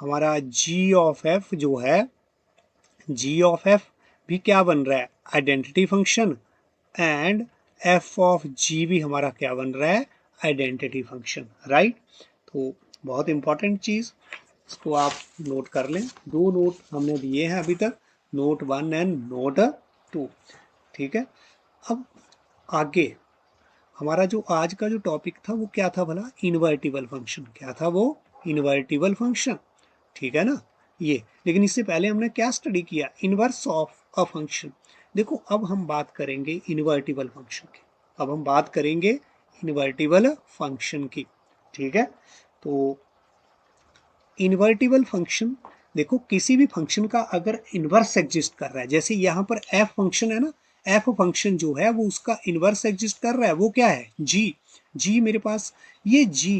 [SPEAKER 1] हमारा जी ऑफ एफ जो है, जी ऑफ एफ भी क्या बन रहा है, identity function, and f of g भी हमारा क्या बन रहा है, आइडेंटिटी फंक्शन, राइट। तो बहुत इंपॉर्टेंट चीज, इसको आप नोट कर लें। दो नोट हमने दिए हैं अभी तक, नोट 1 एंड नोट 2, ठीक है। अब आगे हमारा जो आज का जो टॉपिक था वो क्या था भला, इनवर्टिबल फंक्शन। क्या था वो, इनवर्टिबल फंक्शन, ठीक है ना ये। लेकिन इससे पहले हमने क्या स्टडी किया, इनवर्स ऑफ अ फंक्शन। देखो अब हम बात करेंगे इनवर्टिबल फंक्शन की, अब हम बात करेंगे इनवर्टिबल फंक्शन की, ठीक है। तो इनवर्टिबल फंक्शन, देखो किसी भी फंक्शन का अगर इनवर्स एग्जिस्ट कर रहा है, जैसे यहाँ पर एफ फंक्शन है ना, एफ फंक्शन जो है वो उसका इनवर्स एग्जिस्ट कर रहा है, वो क्या है, जी। जी मेरे पास ये जी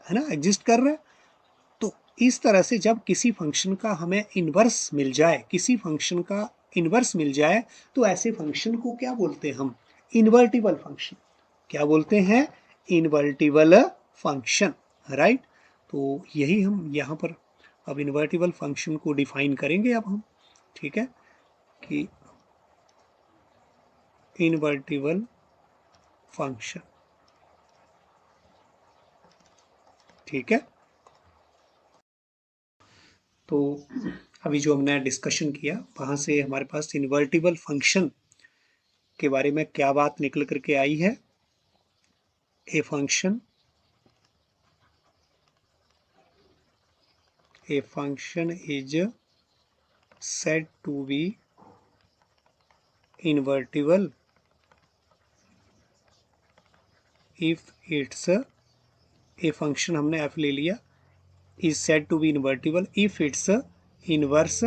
[SPEAKER 1] है ना, एग्जिस्ट कर रहा है। तो इस तरह से जब किसी फंक्शन का हमें इनवर्स मिल जाए, किसी फंक्शन का इनवर्स मिल जाए, तो ऐसे फंक्शन को क्या बोलते हैं हम, इनवर्टिबल फंक्शन। क्या बोलते हैं, इनवर्टिबल फंक्शन, राइट। तो यही हम यहाँ पर अब इनवर्टिबल फंक्शन को डिफाइन करेंगे अब हम, ठीक है, कि इनवर्टिबल फंक्शन, ठीक है। तो अभी जो हमने डिस्कशन किया वहाँ से हमारे पास इनवर्टिबल फंक्शन के बारे में क्या बात निकल करके आई है, a function, a function is said to be invertible if its, a function हमने f ले लिया, is said to be invertible if its inverse,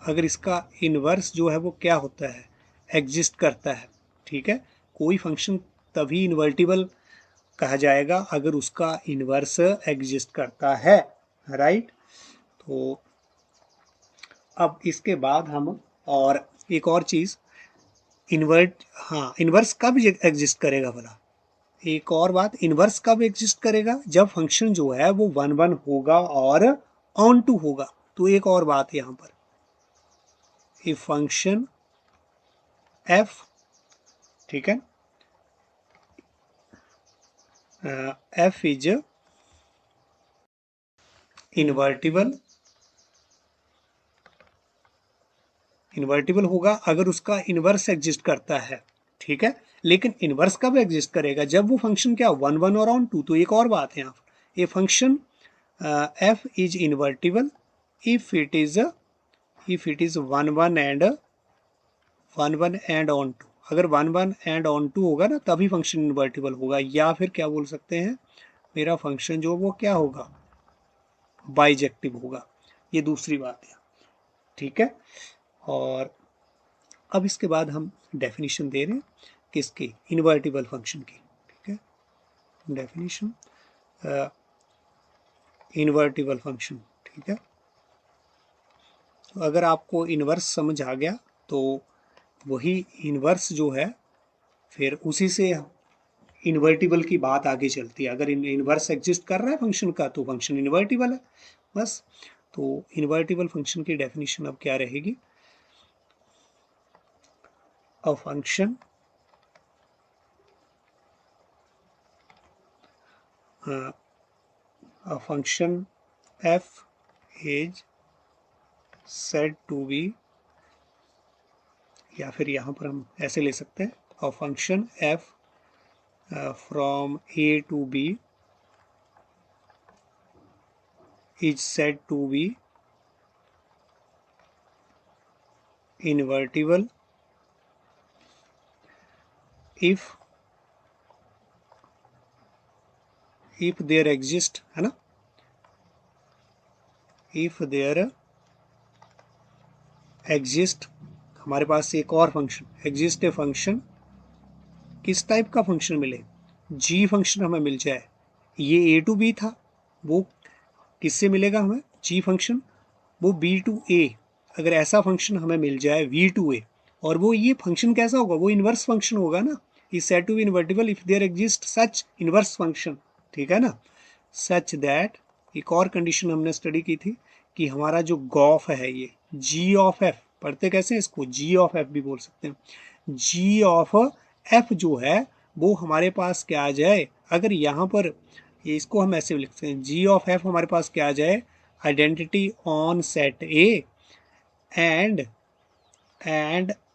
[SPEAKER 1] अगर इसका इनवर्स जो है वो क्या होता है, एग्जिस्ट करता है, ठीक है। कोई फंक्शन तभी इन्वर्टिबल कहा जाएगा अगर उसका इनवर्स एग्जिस्ट करता है, राइट। तो अब इसके बाद हम, और एक और चीज, इन्वर्ट, हाँ इन्वर्स कब एग्जिस्ट करेगा भला, एक और बात, इन्वर्स कब एग्जिस्ट करेगा, जब फंक्शन जो है वो 1 1 होगा और ऑन टू होगा। तो एक और बात यहाँ पर, ए फंक्शन एफ, ठीक है, एफ इज इन्वर्टिबल, इन्वर्टिबल होगा अगर उसका इनवर्स एग्जिस्ट करता है, ठीक है। लेकिन इनवर्स कब एग्जिस्ट करेगा, जब वो फंक्शन क्या 1 1 और ऑन टू। तो एक और बात है यहाँ पर, a function f is invertible if it is, if it is 1 1 and 1 1 and onto. अगर 1 1 एंड ऑन टू होगा ना तभी फंक्शन इन्वर्टिबल होगा, या फिर क्या बोल सकते हैं, मेरा फंक्शन जो वो क्या होगा, बाइजेक्टिव होगा। ये दूसरी बात है, ठीक है। और अब इसके बाद हम डेफिनेशन दे रहे हैं किसकी, इन्वर्टिबल फंक्शन की, ठीक है। डेफिनेशन इन्वर्टिबल फंक्शन, ठीक है। तो अगर आपको इन्वर्स समझ आ गया तो वही इन्वर्स जो है फिर उसी से इन्वर्टिबल की बात आगे चलती है। अगर इन्वर्स एग्जिस्ट कर रहा है फंक्शन का तो फंक्शन इन्वर्टिबल है, बस। तो इन्वर्टिबल फंक्शन की डेफिनेशन अब क्या रहेगी, a function, a function f is said to be, या फिर यहाँ पर हम ऐसे ले सकते हैं, a function f from a to b is said to be invertible if if there exist, है ना, इफ देयर एग्जिस्ट, हमारे पास एक और फंक्शन एग्जिस्ट ए फंक्शन, किस टाइप का फंक्शन मिले, जी फंक्शन हमें मिल जाए, ये ए टू बी था, वो किससे मिलेगा हमें, जी फंक्शन, वो बी टू ए, अगर ऐसा फंक्शन हमें मिल जाए वी टू ए, और वो ये फंक्शन कैसा होगा, वो इन्वर्स फंक्शन होगा ना, is said to be invertible if there exist such inverse function, ठीक है ना, सच दैट, एक और कंडीशन हमने स्टडी की थी कि हमारा जो गॉफ है ये जी ऑफ एफ, पढ़ते कैसे हैं इसको, जी ऑफ एफ भी बोल सकते हैं, जी ऑफ एफ जो है वो हमारे पास क्या आ जाए, अगर यहाँ पर ये इसको हम ऐसे लिखते हैं, जी ऑफ एफ हमारे पास क्या आ जाए, identity on set A and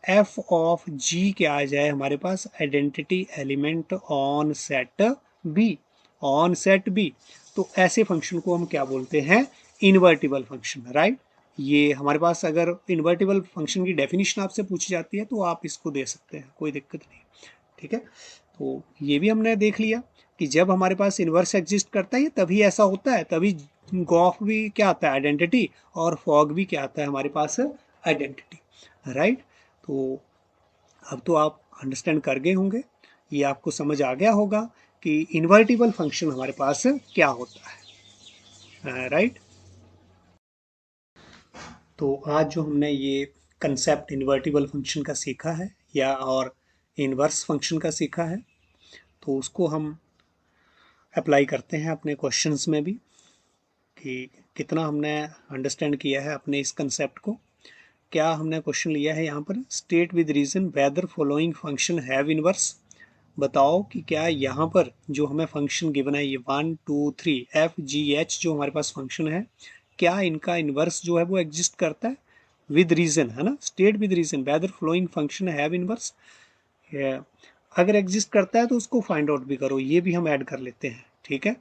[SPEAKER 1] f of g क्या आ जाए हमारे पास, identity element on set B, on set B, तो ऐसे फंक्शन को हम क्या बोलते हैं, इन्वर्टिबल फंक्शन, राइट। ये हमारे पास अगर इन्वर्टिबल फंक्शन की डेफिनेशन आपसे पूछी जाती है तो आप इसको दे सकते हैं, कोई दिक्कत नहीं, ठीक है। तो ये भी हमने देख लिया कि जब हमारे पास इन्वर्स एग्जिस्ट करता है तभी ऐसा होता है, तभी गॉफ भी क्या आता है, आइडेंटिटी, और फॉग भी क्या आता है हमारे पास, आइडेंटिटी, राइट। तो अब तो आप अंडरस्टैंड कर गए होंगे, ये आपको समझ आ गया होगा कि इन्वर्टिबल फंक्शन हमारे पास क्या होता है, राइट। तो आज जो हमने ये कंसेप्ट इन्वर्टिबल फंक्शन का सीखा है या और इन्वर्स फंक्शन का सीखा है, तो उसको हम अप्लाई करते हैं अपने क्वेश्चंस में भी कि कितना हमने अंडरस्टैंड किया है अपने इस कंसेप्ट को। क्या हमने क्वेश्चन लिया है यहाँ पर, state with reason whether following function have inverse, बताओ कि क्या यहाँ पर जो हमें फंक्शन गिवन है ये 1 2 3 एफ जी एच जो हमारे पास फंक्शन है, क्या इनका इनवर्स जो है वो एग्जिस्ट करता है, विद रीजन, है ना, state with reason whether following function have inverse, अगर एग्जिस्ट करता है तो उसको फाइंड आउट भी करो, ये भी हम ऐड कर लेते हैं, ठीक है।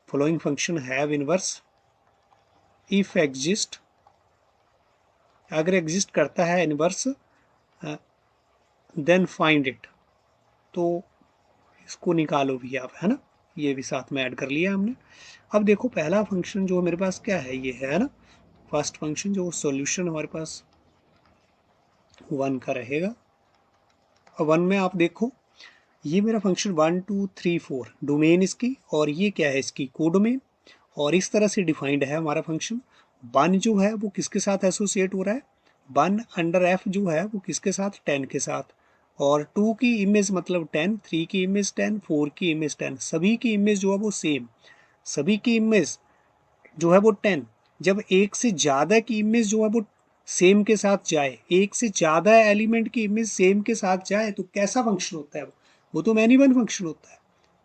[SPEAKER 1] Following function have inverse if exist, अगर एग्जिस्ट करता है इनवर्स देन फाइंड इट, तो इसको निकालो भी आप, है ना, ये भी साथ में ऐड कर लिया हमने। अब देखो पहला फंक्शन जो मेरे पास क्या है, ये है ना, फर्स्ट फंक्शन जो सॉल्यूशन हमारे पास 1 का रहेगा, और 1 में आप देखो ये मेरा फंक्शन 1 2 3 4 डोमेन इसकी, और ये क्या है इसकी कोडोमेन, और इस तरह से डिफाइंड है हमारा फंक्शन। 1 जो है वो किसके साथ एसोसिएट हो रहा है, 1 अंडर एफ जो है वो किसके साथ, 10 के साथ, और 2 की इमेज मतलब 10, 3 की इमेज 10, 4 की इमेज 10, सभी की इमेज जो है वो सेम, सभी की इमेज जो है वो 10। जब एक से ज़्यादा की इमेज जो है वो सेम के साथ जाए, एक से ज़्यादा एलिमेंट की इमेज सेम के साथ जाए तो कैसा फंक्शन होता है वो तो मैनी वन फंक्शन होता है,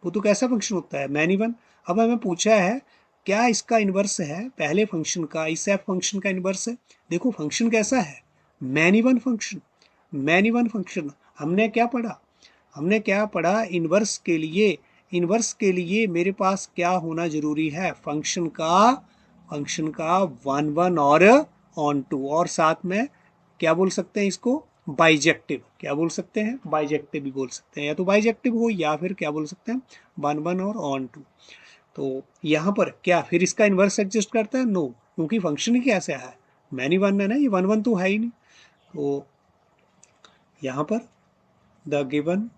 [SPEAKER 1] वो तो कैसा फंक्शन होता है, मैनी वन। अब हमें पूछा है क्या इसका इन्वर्स है, पहले फंक्शन का इस एफ फंक्शन का इन्वर्स है, देखो फंक्शन कैसा है, many one function, many one function. हमने क्या पढ़ा, हमने क्या पढ़ा, इन्वर्स के लिए, इन्वर्स के लिए मेरे पास क्या होना जरूरी है, फंक्शन का 1 1 और ऑन टू, और साथ में क्या बोल सकते हैं इसको, बाइजेक्टिव, क्या बोल सकते हैं, बाइजेक्टिव भी बोल सकते हैं, या तो बाइजेक्टिव हो या फिर क्या बोल सकते हैं 1 1 और ऑन टू। तो यहाँ पर क्या फिर इसका इन्वर्स एग्जिस्ट करता है, नो, क्योंकि फंक्शन ही कैसे है, मैनी वन है ना, ये 1 1 तो है ही नहीं। तो यहाँ पर द गिवन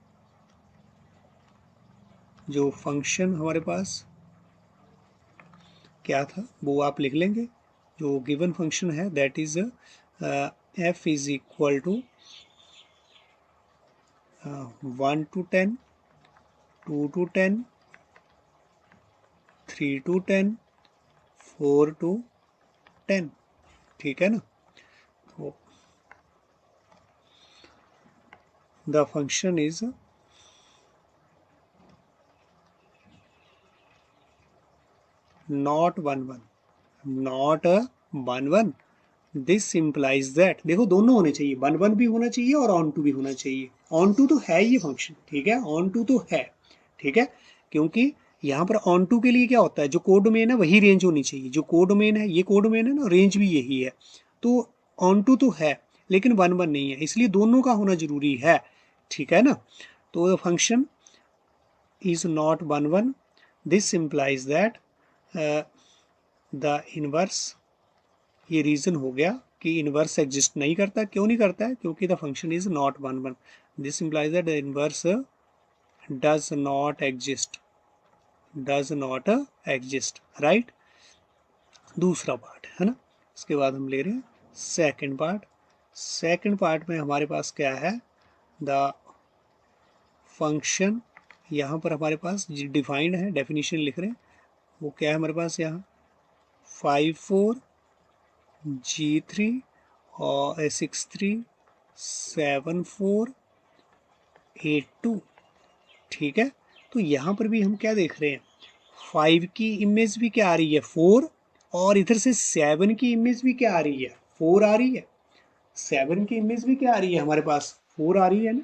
[SPEAKER 1] जो फंक्शन हमारे पास क्या था वो आप लिख लेंगे, जो गिवन फंक्शन है that is f is equal to 1 to 10, 2 to 10, 3 to 10, 4 to 10, ठीक है ना। तो the function is not 1 1, not 1 1, this implies that, देखो दोनों होने चाहिए, 1 1 भी होना चाहिए और ऑन टू भी होना चाहिए, ऑन टू तो है ये फंक्शन, ठीक है, ऑन टू तो है, ठीक है, क्योंकि यहाँ पर ऑन टू के लिए क्या होता है, जो कोड डोमेन है वही रेंज होनी चाहिए, जो कोड डोमेन है ये कोड डोमेन है ना, रेंज भी यही है, तो ऑन टू तो है लेकिन 1 1 नहीं है, इसलिए दोनों का होना जरूरी है, ठीक है ना। तो function is not 1 1, this implies that the inverse, ये रीजन हो गया कि इनवर्स एग्जिस्ट नहीं करता। क्यों नहीं करता है? क्योंकि the function is not 1 1, this implies that the inverse does not exist, does not exist, right. दूसरा पार्ट है ना। इसके बाद हम ले रहे हैं सेकंड पार्ट। सेकंड पार्ट में हमारे पास क्या है, द फंक्शन, यहाँ पर हमारे पास डिफाइंड है, डेफिनेशन लिख रहे हैं, वो क्या है हमारे पास यहाँ 5 4 G3 और 6 3 7 4 8 2, ठीक है। तो यहाँ पर भी हम क्या देख रहे हैं, 5 की इमेज भी क्या आ रही है 4, और इधर से 7 की इमेज भी क्या आ रही है 4 आ रही है। 7 की इमेज भी क्या आ रही है हमारे पास 4 आ रही है ना।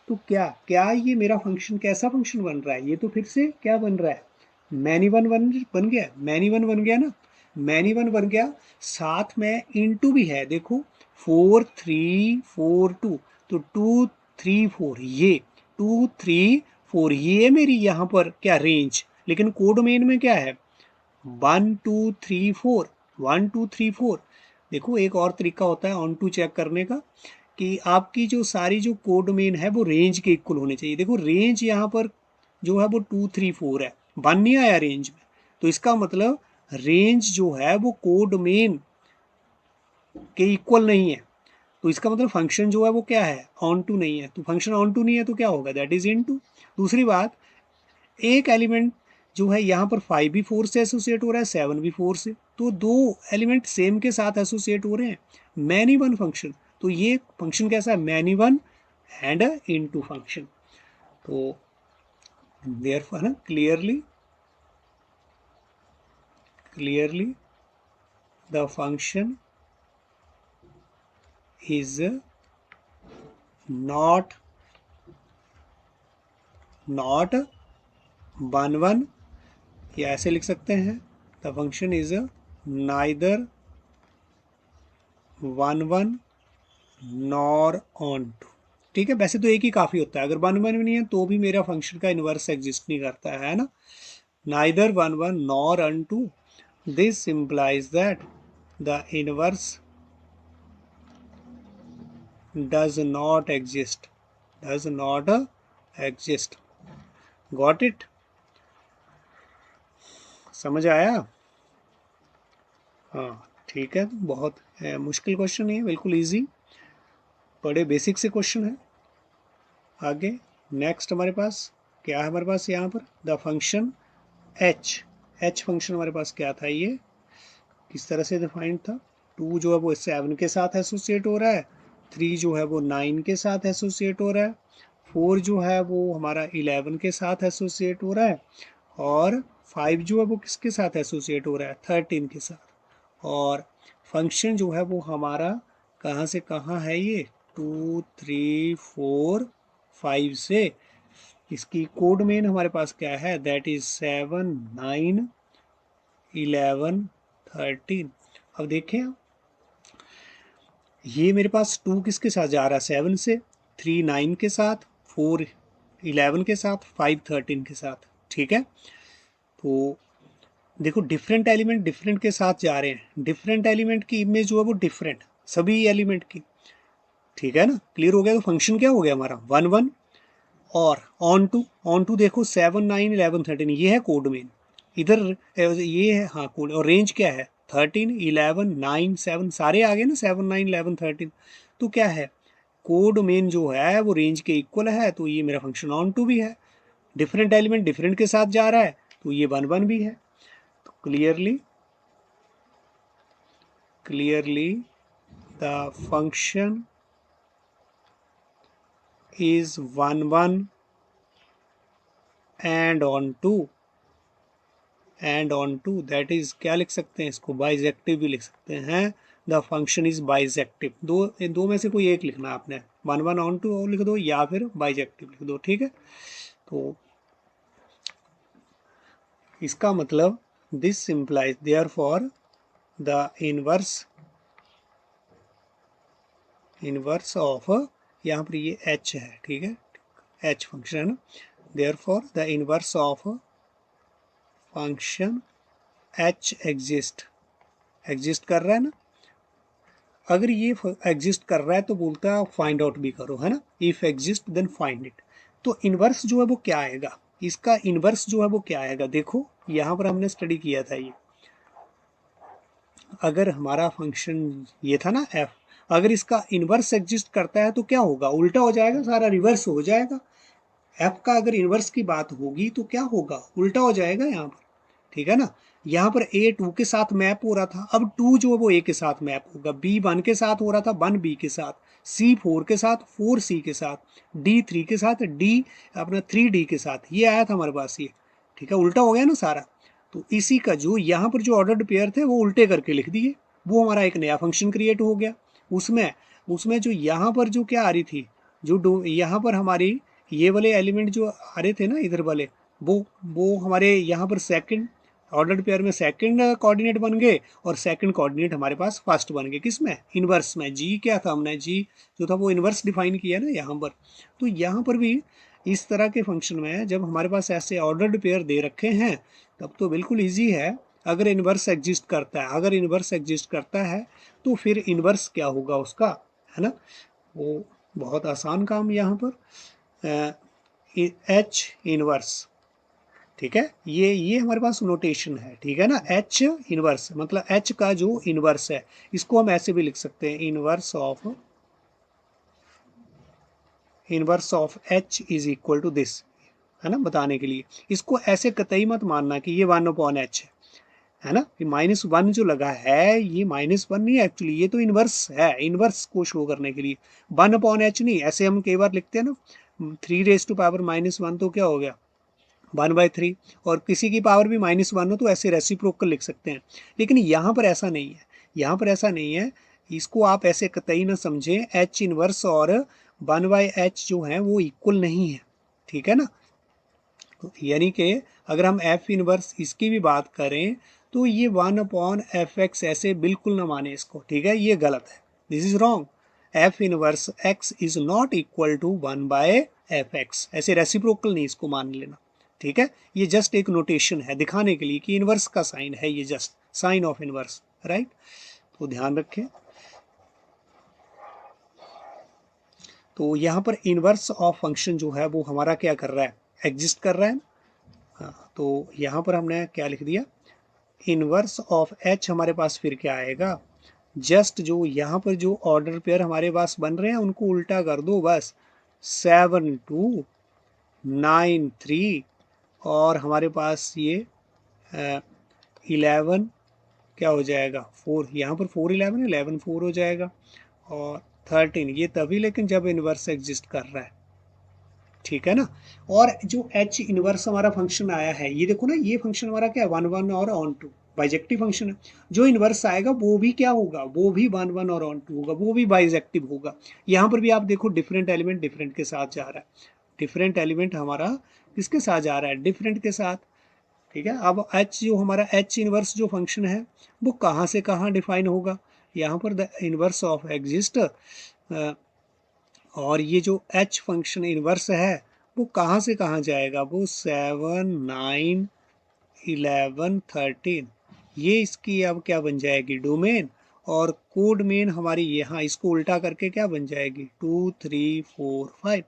[SPEAKER 1] तो क्या क्या ये मेरा फंक्शन कैसा फंक्शन बन रहा है, ये तो फिर से क्या बन रहा है, मैनी वन बन गया, मैनी वन बन गया ना, मैनी वन बन गया। साथ में इनटू भी है, देखो 4 3 4 2, तो 2 3 4, ये 2 3 4 ये मेरी यहाँ पर क्या रेंज, लेकिन कोड मेन में क्या है 1 2 3 4, 1 2 3 4। देखो एक और तरीका होता है ऑन टू चेक करने का, कि आपकी जो सारी जो कोड मेन है वो रेंज के इक्वल होने चाहिए। देखो रेंज यहाँ पर जो है वो 2 3 4 है, 1 नहीं आया रेंज में, तो इसका मतलब रेंज जो है वो कोड मेन के इक्वल नहीं है। तो इसका मतलब फंक्शन जो है वो क्या है ऑन टू नहीं है। तो फंक्शन ऑन टू नहीं है तो क्या होगा, दैट इज इन टू। दूसरी बात, एक एलिमेंट जो है यहाँ पर 5 भी 4 से एसोसिएट हो रहा है, 7 भी 4 से, तो दो एलिमेंट सेम के साथ एसोसिएट हो रहे हैं, मैनी वन फंक्शन। तो ये फंक्शन कैसा है, many one and into function. तो देयरफॉर ना clearly the function is not 1 1, या ऐसे लिख सकते हैं the function is neither 1 1 nor onto. ठीक है, वैसे तो एक ही काफ़ी होता है, अगर 1 1 भी नहीं है तो भी मेरा फंक्शन का इनवर्स एग्जिस्ट नहीं करता है ना। Neither 1 1 nor onto, this implies that the inverse does not exist, does not exist. Got it, समझ आया? हाँ ठीक है, बहुत मुश्किल क्वेश्चन नहीं है, बिल्कुल इजी, बड़े बेसिक से क्वेश्चन है। आगे नेक्स्ट हमारे पास क्या है, हमारे पास यहाँ पर द फंक्शन एच फंक्शन हमारे पास क्या था, ये किस तरह से डिफाइंड था। 2 जो है वो 7 के साथ एसोसिएट हो रहा है, 3 जो है वो 9 के साथ एसोसिएट हो रहा है, 4 जो है वो हमारा 11 के साथ एसोसिएट हो रहा है, और 5 जो है वो किसके साथ एसोसिएट हो रहा है 13 के साथ। और फंक्शन जो है वो हमारा कहाँ से कहाँ है, ये 2 3 4 5 से। इसकी कोड मेन हमारे पास क्या है, दैट इज 7 9 11 13। अब देखें ये मेरे पास 2 किसके साथ जा रहा है 7 से, 3 9 के साथ, 4 11 के साथ, 5 13 के साथ, ठीक है। तो देखो डिफरेंट एलिमेंट डिफरेंट के साथ जा रहे हैं, डिफरेंट एलिमेंट की इमेज जो है वो डिफरेंट सभी एलिमेंट की, ठीक है ना, क्लियर हो गया। तो फंक्शन क्या हो गया हमारा 1 1, और ऑन टू देखो 7 9 11 13, ये है कोड मेन, इधर ये है हाँ कोड, और रेंज क्या है 13 11 9 7, सारे आ गए ना 7 9 11 13। तो क्या है कोड मेन जो है वो रेंज के इक्वल है, तो ये मेरा फंक्शन ऑन टू भी है। डिफरेंट एलिमेंट डिफरेंट के साथ जा रहा है, तो ये 1 1 भी है। तो clearly the function is 1 1 and on to, that is क्या लिख सकते हैं इसको, बाइजेक्टिव भी लिख सकते हैं। द फंक्शन इज बाइजेक्टिव, दो में से कोई एक लिखना आपने, 1 1 ऑन टू लिख दो या फिर बाइजेक्टिव लिख दो, ठीक है। तो इसका मतलब this implies therefore the inverse of, यहाँ पर ये एच है, ठीक है, एच फंक्शन है ना, therefore the inverse of function H exist कर रहा है ना। अगर ये एग्जिस्ट कर रहा है तो बोलता है फाइंड आउट भी करो, है ना। If exist then find it. तो इनवर्स जो है वो क्या आएगा, इसका इनवर्स जो है वो क्या आएगा, देखो यहाँ पर हमने स्टडी किया था ये। अगर हमारा फंक्शन ये था ना एफ, अगर इसका इनवर्स एग्जिस्ट करता है तो क्या होगा, उल्टा हो जाएगा, सारा रिवर्स हो जाएगा। एफ का अगर इनवर्स की बात होगी तो क्या होगा, उल्टा हो जाएगा यहाँ पर, ठीक है ना। यहाँ पर ए 2 के साथ मैप हो रहा था, अब 2 जो है वो ए के साथ मैप होगा, बी 1 के साथ हो रहा था, 1 बी के साथ, सी 4 के साथ, 4 सी के साथ, डी 3 के साथ, डी अपना 3 डी के साथ, ये आया था हमारे पास ये, ठीक है। उल्टा हो गया ना सारा। तो इसी का जो यहाँ पर जो ऑर्डर्ड पेयर थे वो उल्टे करके लिख दिए, वो हमारा एक नया फंक्शन क्रिएट हो गया। उसमें उसमें जो यहाँ पर जो क्या आ रही थी, जो यहाँ पर हमारी ये वाले एलिमेंट जो आ रहे थे ना इधर वाले, वो हमारे यहाँ पर सेकंड ऑर्डर्ड पेयर में सेकंड कोऑर्डिनेट बन गए, और सेकंड कोऑर्डिनेट हमारे पास फर्स्ट बन गए, किसमें, इनवर्स में। जी क्या था, हमने जी जो था वो इनवर्स डिफाइन किया ना यहाँ पर। तो यहाँ पर भी इस तरह के फंक्शन में जब हमारे पास ऐसे ऑर्डर्ड पेयर दे रखे हैं तब तो बिल्कुल ईजी है। अगर इनवर्स एग्जिस्ट करता है, अगर इनवर्स एग्जिस्ट करता है तो फिर इनवर्स क्या होगा उसका, है ना। वो बहुत आसान काम यहाँ पर एच इनवर्स, ठीक है। ये हमारे पास नोटेशन है, ठीक है ना। एच इनवर्स मतलब एच का जो इनवर्स है, इसको हम ऐसे भी लिख सकते हैं, inverse of h is equal to this, है ना, बताने के लिए। इसको ऐसे कतई मत मानना कि ये 1/h है ना। -1 जो लगा है ये -1 नहीं, एक्चुअली ये तो इनवर्स है, इनवर्स को शो करने के लिए 1/h नहीं। ऐसे हम कई बार लिखते हैं ना 3⁻⁻1 तो क्या हो गया 1/3, और किसी की पावर भी -1 हो तो ऐसे रेसिप्रोकल लिख सकते हैं। लेकिन यहाँ पर ऐसा नहीं है, यहाँ पर ऐसा नहीं है। इसको आप ऐसे कतई ना समझें, एच इनवर्स और 1/h जो है वो इक्वल नहीं है, ठीक है ना। यानी कि अगर हम एफ इनवर्स इसकी भी बात करें तो ये 1/fx ऐसे बिल्कुल ना माने इसको, ठीक है, ये गलत है, this is wrong. F inverse x is not equal to 1/fx, ऐसे रेसिप्रोकल नहीं इसको मान लेना, ठीक है। ये जस्ट एक नोटेशन है दिखाने के लिए कि इनवर्स का साइन है, ये just sign of inverse, right. तो ध्यान रखें। तो यहाँ पर इनवर्स ऑफ फंक्शन जो है वो हमारा क्या कर रहा है, एग्जिस्ट कर रहा है। हाँ, तो यहाँ पर हमने क्या लिख दिया, इनवर्स ऑफ एच हमारे पास फिर क्या आएगा, जस्ट जो यहाँ पर जो ऑर्डर पेयर हमारे पास बन रहे हैं उनको उल्टा कर दो बस, 7 2 9 3, और हमारे पास ये 11 क्या हो जाएगा 4, यहाँ पर 4 11 11 4 हो जाएगा, और 13 ये तभी लेकिन जब इनवर्स एग्जिस्ट कर रहा है, ठीक है ना। और जो एच इनवर्स हमारा फंक्शन आया है, ये देखो ना, ये फंक्शन हमारा क्या है 1 1 और ऑन टू, बाइजेक्टिव फंक्शन है। जो इनवर्स आएगा वो भी क्या होगा, वो भी 1 1 और ऑन टू होगा, वो भी बाइजेक्टिव होगा। यहाँ पर भी आप देखो डिफरेंट एलिमेंट डिफरेंट के साथ जा रहा है, डिफरेंट एलिमेंट हमारा किसके साथ जा रहा है, डिफरेंट के साथ, ठीक है। अब एच जो हमारा एच इनवर्स जो फंक्शन है वो कहाँ से कहाँ डिफाइन होगा, यहाँ पर द इनवर्स ऑफ एग्जिस्ट, और ये जो एच फंक्शन इनवर्स है वो कहाँ से कहाँ जाएगा, वो 7 9 11 13, ये इसकी अब क्या बन जाएगी डोमेन, और कोड मेन हमारी यहाँ इसको उल्टा करके क्या बन जाएगी 2 3 4 5।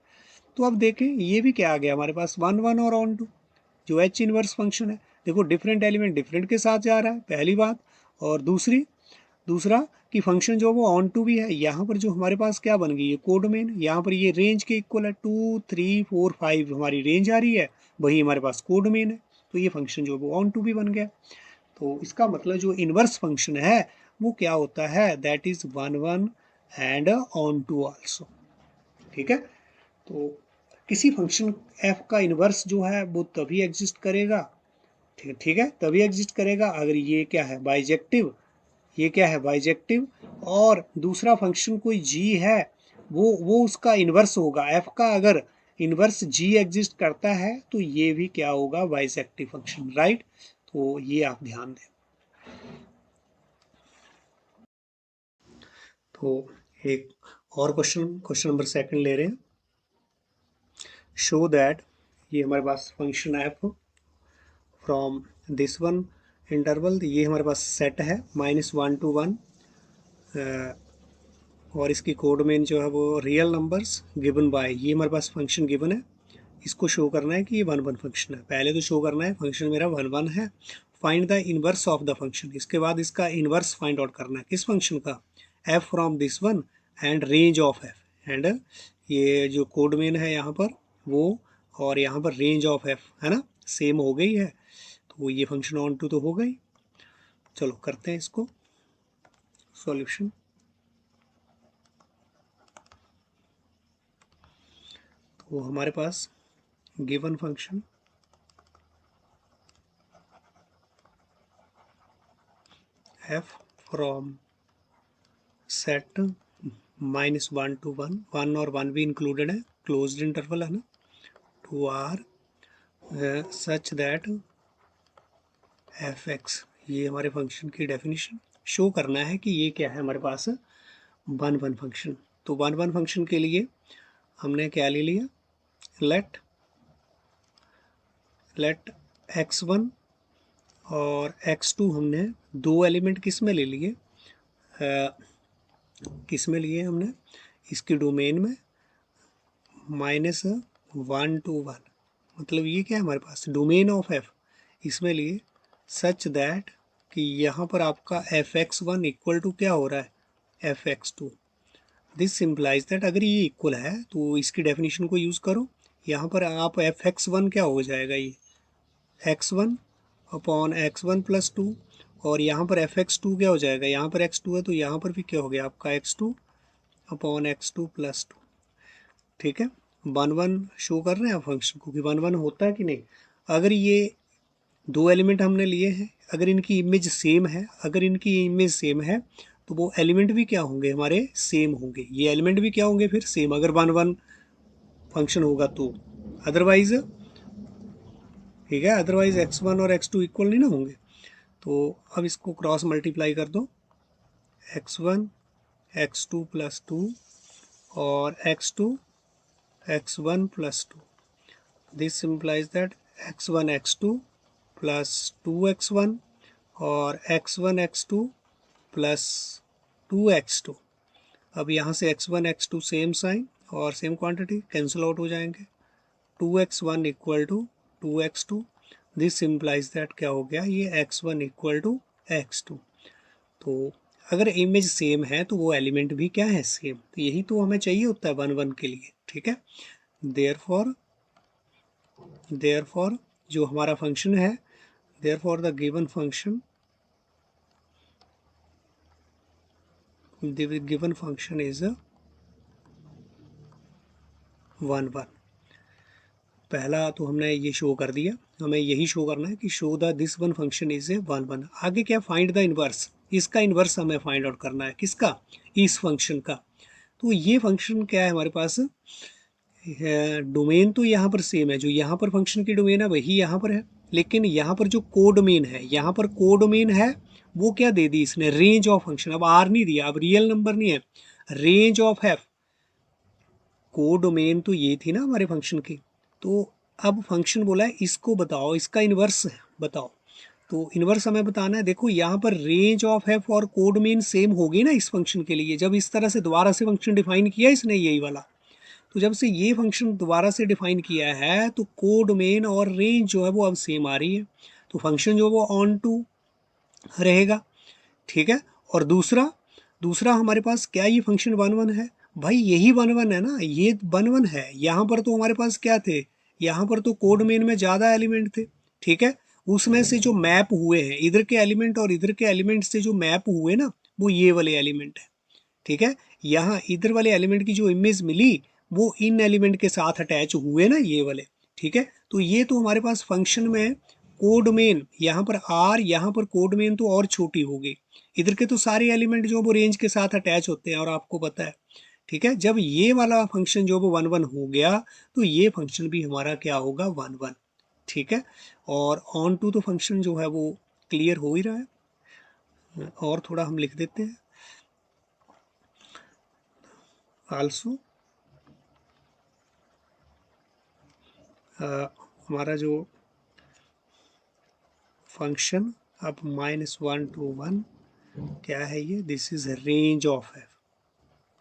[SPEAKER 1] तो अब देखें ये भी क्या आ गया हमारे पास 1 1 और ऑन टू, जो एच इनवर्स फंक्शन है। देखो डिफरेंट एलिमेंट डिफरेंट के साथ जा रहा है, पहली बात। और दूसरा कि फंक्शन जो वो ऑन टू भी है, यहाँ पर जो हमारे पास क्या बन गई है कोड मेन, यहाँ पर ये रेंज के इक्वल है 2 3 4 5 हमारी रेंज आ रही है, वही हमारे पास कोड मेन है। तो ये फंक्शन जो वो ऑन टू भी बन गया। तो इसका मतलब जो इनवर्स फंक्शन है वो क्या होता है, that is 1 1 and onto also, ठीक है। तो किसी फंक्शन एफ का इनवर्स जो है वो तभी एग्जिस्ट करेगा, ठीक है, तभी एग्जिस्ट करेगा अगर ये क्या है बाइजेक्टिव, ये क्या है बाइजेक्टिव, और दूसरा फंक्शन कोई जी है, वो उसका इन्वर्स होगा। एफ का अगर इन्वर्स जी एग्जिस्ट करता है तो ये भी क्या होगा बाइजेक्टिव फंक्शन, राइट। तो ये आप ध्यान दें। तो एक और क्वेश्चन नंबर 2 ले रहे हैं, शो दैट ये हमारे पास function f from this one interval, ये हमारे पास सेट है -1 to 1, और इसकी कोड मेन जो है वो रियल नंबर्स गिवन बाय, ये हमारे पास फंक्शन गिवन है, इसको शो करना है कि ये 1 1 फंक्शन है। पहले तो शो करना है फंक्शन मेरा 1 1 है। Find the inverse of the function, इसके बाद इसका इनवर्स फाइंड आउट करना है किस फंक्शन का, F from this one and range of F, and ये जो कोड मेन है यहाँ पर वो, और यहाँ पर रेंज ऑफ एफ है ना, सेम हो गई है, तो ये फंक्शन ऑन टू तो हो गई। चलो करते हैं इसको सॉल्यूशन। तो हमारे पास given function f from set -1 to 1, 1 और 1 भी इंक्लूडेड है, क्लोज्ड इंटरवल है ना, to R such that f x, ये हमारे फंक्शन की डेफिनेशन शो करना है कि ये क्या है हमारे पास 1 1 फंक्शन। तो 1 1 फंक्शन के लिए हमने क्या ले लिया, लेट x1 और x2 हमने दो एलिमेंट किस में ले लिए, किस में लिए हमने, इसकी डोमेन में -1 to 1, मतलब ये क्या है हमारे पास डोमेन ऑफ एफ, इसमें लिए सच दैट कि यहाँ पर आपका f(x1) इक्वल टू क्या हो रहा है f(x2). दिस सिंप्लाइज दैट अगर ये इक्वल है तो इसकी डेफिनेशन को यूज़ करो, यहाँ पर आप f(x1) क्या हो जाएगा, ये x1 अपॉन x1 + 2, और यहाँ पर f(x2) क्या हो जाएगा, यहाँ पर x2 है तो यहाँ पर भी क्या हो गया आपका x2 अपॉन x2 + 2। ठीक है, 1 1 शो कर रहे हैं फंक्शन को कि 1 1 होता है कि नहीं। अगर ये दो एलिमेंट हमने लिए हैं, अगर इनकी इमेज सेम है, अगर इनकी इमेज सेम है तो वो एलिमेंट भी क्या होंगे हमारे सेम होंगे, ये एलिमेंट भी क्या होंगे फिर सेम, अगर 1 1 फंक्शन होगा तो, अदरवाइज ठीक है, अदरवाइज x1 और x2 इक्वल नहीं ना होंगे। तो अब इसको क्रॉस मल्टीप्लाई कर दो, x1 x2 + 2 और x2 x1 + 2, this implies that x1 x2 + 2x1 और x1 x2 + 2x2। अब यहाँ से x1 x2 सेम साइन और सेम क्वांटिटी कैंसिल आउट हो जाएंगे, 2x1 equal to 2x2, this implies that क्या हो गया, ये x1 इक्वल टू x2। तो अगर इमेज सेम है तो वो एलिमेंट भी क्या है सेम, तो यही तो हमें चाहिए होता है 1 1 के लिए। ठीक है, देयरफॉर जो हमारा फंक्शन है, therefore the given function is 1 1। पहला तो हमने ये शो कर दिया, हमें यही शो करना है कि show the this one function is a 1 1। आगे क्या, फाइंड द इनवर्स, इसका इनवर्स हमें फाइंड आउट करना है, किसका, इस फंक्शन का। तो ये फंक्शन क्या है हमारे पास, डोमेन तो यहाँ पर सेम है, जो यहाँ पर फंक्शन की डोमेन है वही यहाँ पर है, लेकिन यहाँ पर जो कोडोमेन है, यहाँ पर कोडोमेन है वो क्या दे दी इसने, रेंज ऑफ फंक्शन। अब आर नहीं दिया, अब रियल नंबर नहीं है, रेंज ऑफ एफ, कोडोमेन तो ये थी ना हमारे फंक्शन की। तो अब फंक्शन बोला है इसको बताओ, इसका इन्वर्स बताओ, तो इन्वर्स हमें बताना है। देखो यहाँ पर रेंज ऑफ एफ और कोडोमेन सेम होगी ना इस फंक्शन के लिए, जब इस तरह से दोबारा से फंक्शन डिफाइन किया इसने यही वाला, तो जब से ये फंक्शन दोबारा से डिफाइन किया है तो कोडोमेन और रेंज जो है वो अब सेम आ रही है, तो फंक्शन जो है वो ऑन टू रहेगा। ठीक है, और दूसरा दूसरा हमारे पास क्या, ये फंक्शन 1 1 है, भाई यही 1 1 है ना, ये 1 1 है। यहाँ पर तो हमारे पास क्या थे, यहाँ पर तो कोड मेन में ज़्यादा एलिमेंट थे। ठीक है, उसमें से जो मैप हुए हैं इधर के एलिमेंट और इधर के एलिमेंट से जो मैप हुए ना, वो ये वाले एलिमेंट है। ठीक है, यहाँ इधर वाले एलिमेंट की जो इमेज मिली वो इन एलिमेंट के साथ अटैच हुए ना ये वाले। ठीक है, तो ये तो हमारे पास फंक्शन में कोड मेन, यहाँ पर आर, यहाँ पर कोड मेन तो और छोटी होगी, इधर के तो सारे एलिमेंट जो वो रेंज के साथ अटैच होते हैं और आपको पता है। ठीक है, जब ये वाला फंक्शन जो वो 1 1 हो गया तो ये फंक्शन भी हमारा क्या होगा 1 1। ठीक है, और ऑन टू तो फंक्शन जो है वो क्लियर हो ही रहा है, और थोड़ा हम लिख देते हैं, आल्सो हमारा जो फंक्शन अब -1 to 1 क्या है ये, this is range of f,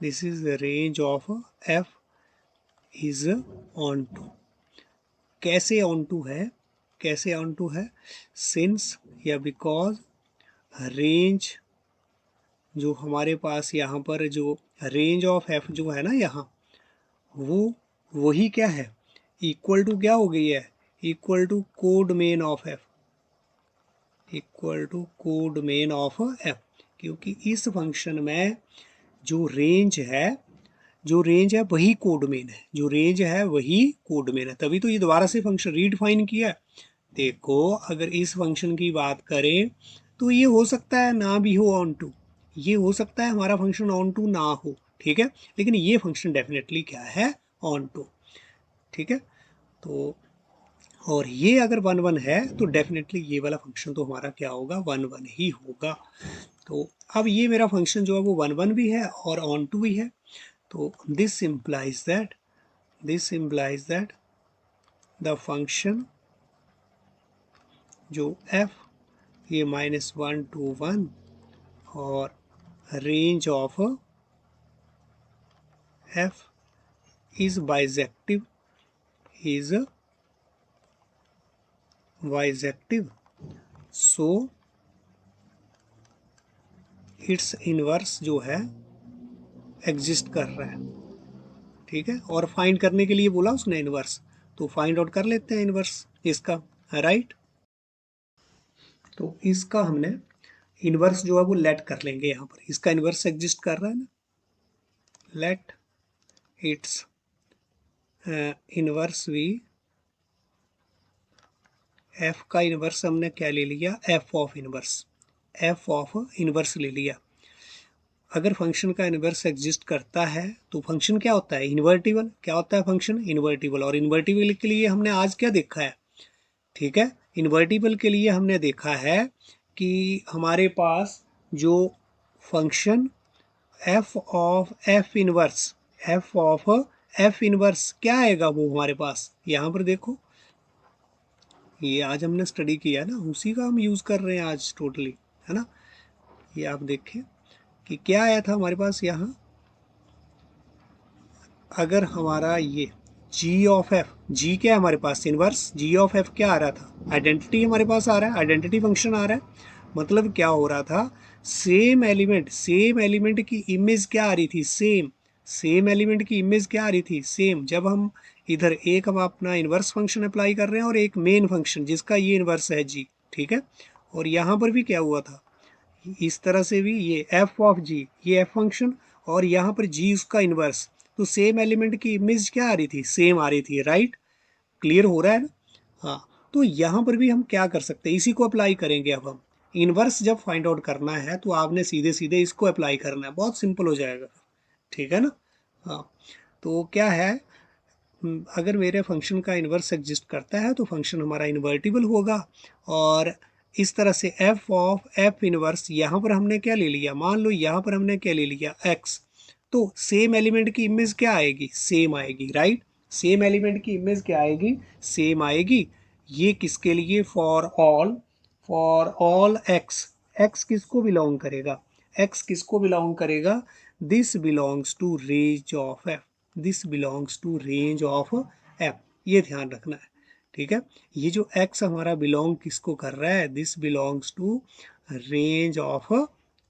[SPEAKER 1] this is the range of f is onto. कैसे ऑन टू है, कैसे ऑन टू है, सिंस या बिकॉज रेंज जो हमारे पास यहाँ पर जो रेंज ऑफ एफ जो है ना यहाँ, वो वही क्या है, इक्वल टू क्या हो गई है, equal to codomain of f, equal to codomain of f. क्योंकि इस फंक्शन में जो रेंज है, जो रेंज है वही कोड मेन है, जो रेंज है वही कोड मेन है, तभी तो ये दोबारा से फंक्शन रीडिफाइन किया है। देखो अगर इस फंक्शन की बात करें तो ये हो सकता है ना भी हो ऑन टू, ये हो सकता है हमारा फंक्शन ऑन टू ना हो, ठीक है, लेकिन ये फंक्शन डेफिनेटली क्या है, ऑन टू, ठीक है। तो और ये अगर 1 1 है तो डेफिनेटली ये वाला फंक्शन तो हमारा क्या होगा, 1 1 ही होगा। तो अब ये मेरा फंक्शन जो है वो 1 1 भी है और ऑन टू भी है। तो this implies that the function जो f ये -1 to 1 और range of f is bisective, is bisective, so its inverse जो है एग्जिस्ट कर रहा है, ठीक है। और फाइंड करने के लिए बोला उसने इनवर्स, तो फाइंड आउट कर लेते हैं इनवर्स इसका, राइट। तो इसका हमने इनवर्स जो है वो लेट कर लेंगे, यहाँ पर इसका इनवर्स एग्जिस्ट कर रहा है ना, लेट इट्स इनवर्स भी, एफ का इनवर्स हमने क्या ले लिया, F of inverse, F of inverse ले लिया। अगर फंक्शन का इनवर्स एग्जिस्ट करता है तो फंक्शन क्या होता है, इन्वर्टिबल, क्या होता है फंक्शन, इन्वर्टिबल। और इन्वर्टिबल के लिए हमने आज क्या देखा है, ठीक है, इन्वर्टिबल के लिए हमने देखा है कि हमारे पास जो function F of f inverse, F of f inverse क्या आएगा वो हमारे पास, यहाँ पर देखो ये आज हमने स्टडी किया ना, उसी का हम यूज़ कर रहे हैं आज टोटली, है ना। ये आप देखें कि क्या आया था हमारे पास यहाँ, अगर हमारा ये g ऑफ एफ, जी क्या है हमारे पास, इनवर्स g ऑफ एफ क्या आ रहा था, आइडेंटिटी हमारे पास आ रहा है, आइडेंटिटी फंक्शन आ रहा है। मतलब क्या हो रहा था, सेम एलिमेंट की इमेज क्या आ रही थी, सेम एलिमेंट की इमेज क्या आ रही थी, सेम। जब हम इधर एक हम अपना इनवर्स फंक्शन अप्लाई कर रहे हैं और एक मेन फंक्शन जिसका ये इनवर्स है g, ठीक है। और यहाँ पर भी क्या हुआ था, इस तरह से भी ये एफ ऑफ जी, ये एफ फंक्शन और यहाँ पर जी उसका इनवर्स, तो सेम एलिमेंट की इमेज क्या आ रही थी, सेम आ रही थी, राइट। क्लियर हो रहा है ना, हाँ। तो यहाँ पर भी हम क्या कर सकते हैं, इसी को अप्लाई करेंगे। अब हम इनवर्स जब फाइंड आउट करना है तो आपने सीधे सीधे इसको अप्लाई करना है, बहुत सिंपल हो जाएगा, ठीक है ना। हाँ, तो क्या है, अगर मेरे फंक्शन का इन्वर्स एग्जिस्ट करता है तो फंक्शन हमारा इन्वर्टिबल होगा। और इस तरह से एफ ऑफ एफ इनवर्स, यहाँ पर हमने क्या ले लिया, मान लो यहाँ पर हमने क्या ले लिया, एक्स, तो सेम एलिमेंट की इमेज क्या आएगी, सेम आएगी, राइट। सेम एलिमेंट की इमेज क्या आएगी, सेम आएगी। ये किसके लिए, फॉर ऑल एक्स, एक्स किसको बिलोंग करेगा, एक्स किसको बिलोंग करेगा, this belongs to range of f, this belongs to range of f, ये ध्यान रखना है, ठीक है। ये जो x हमारा बिलोंग किसको कर रहा है, this belongs to range of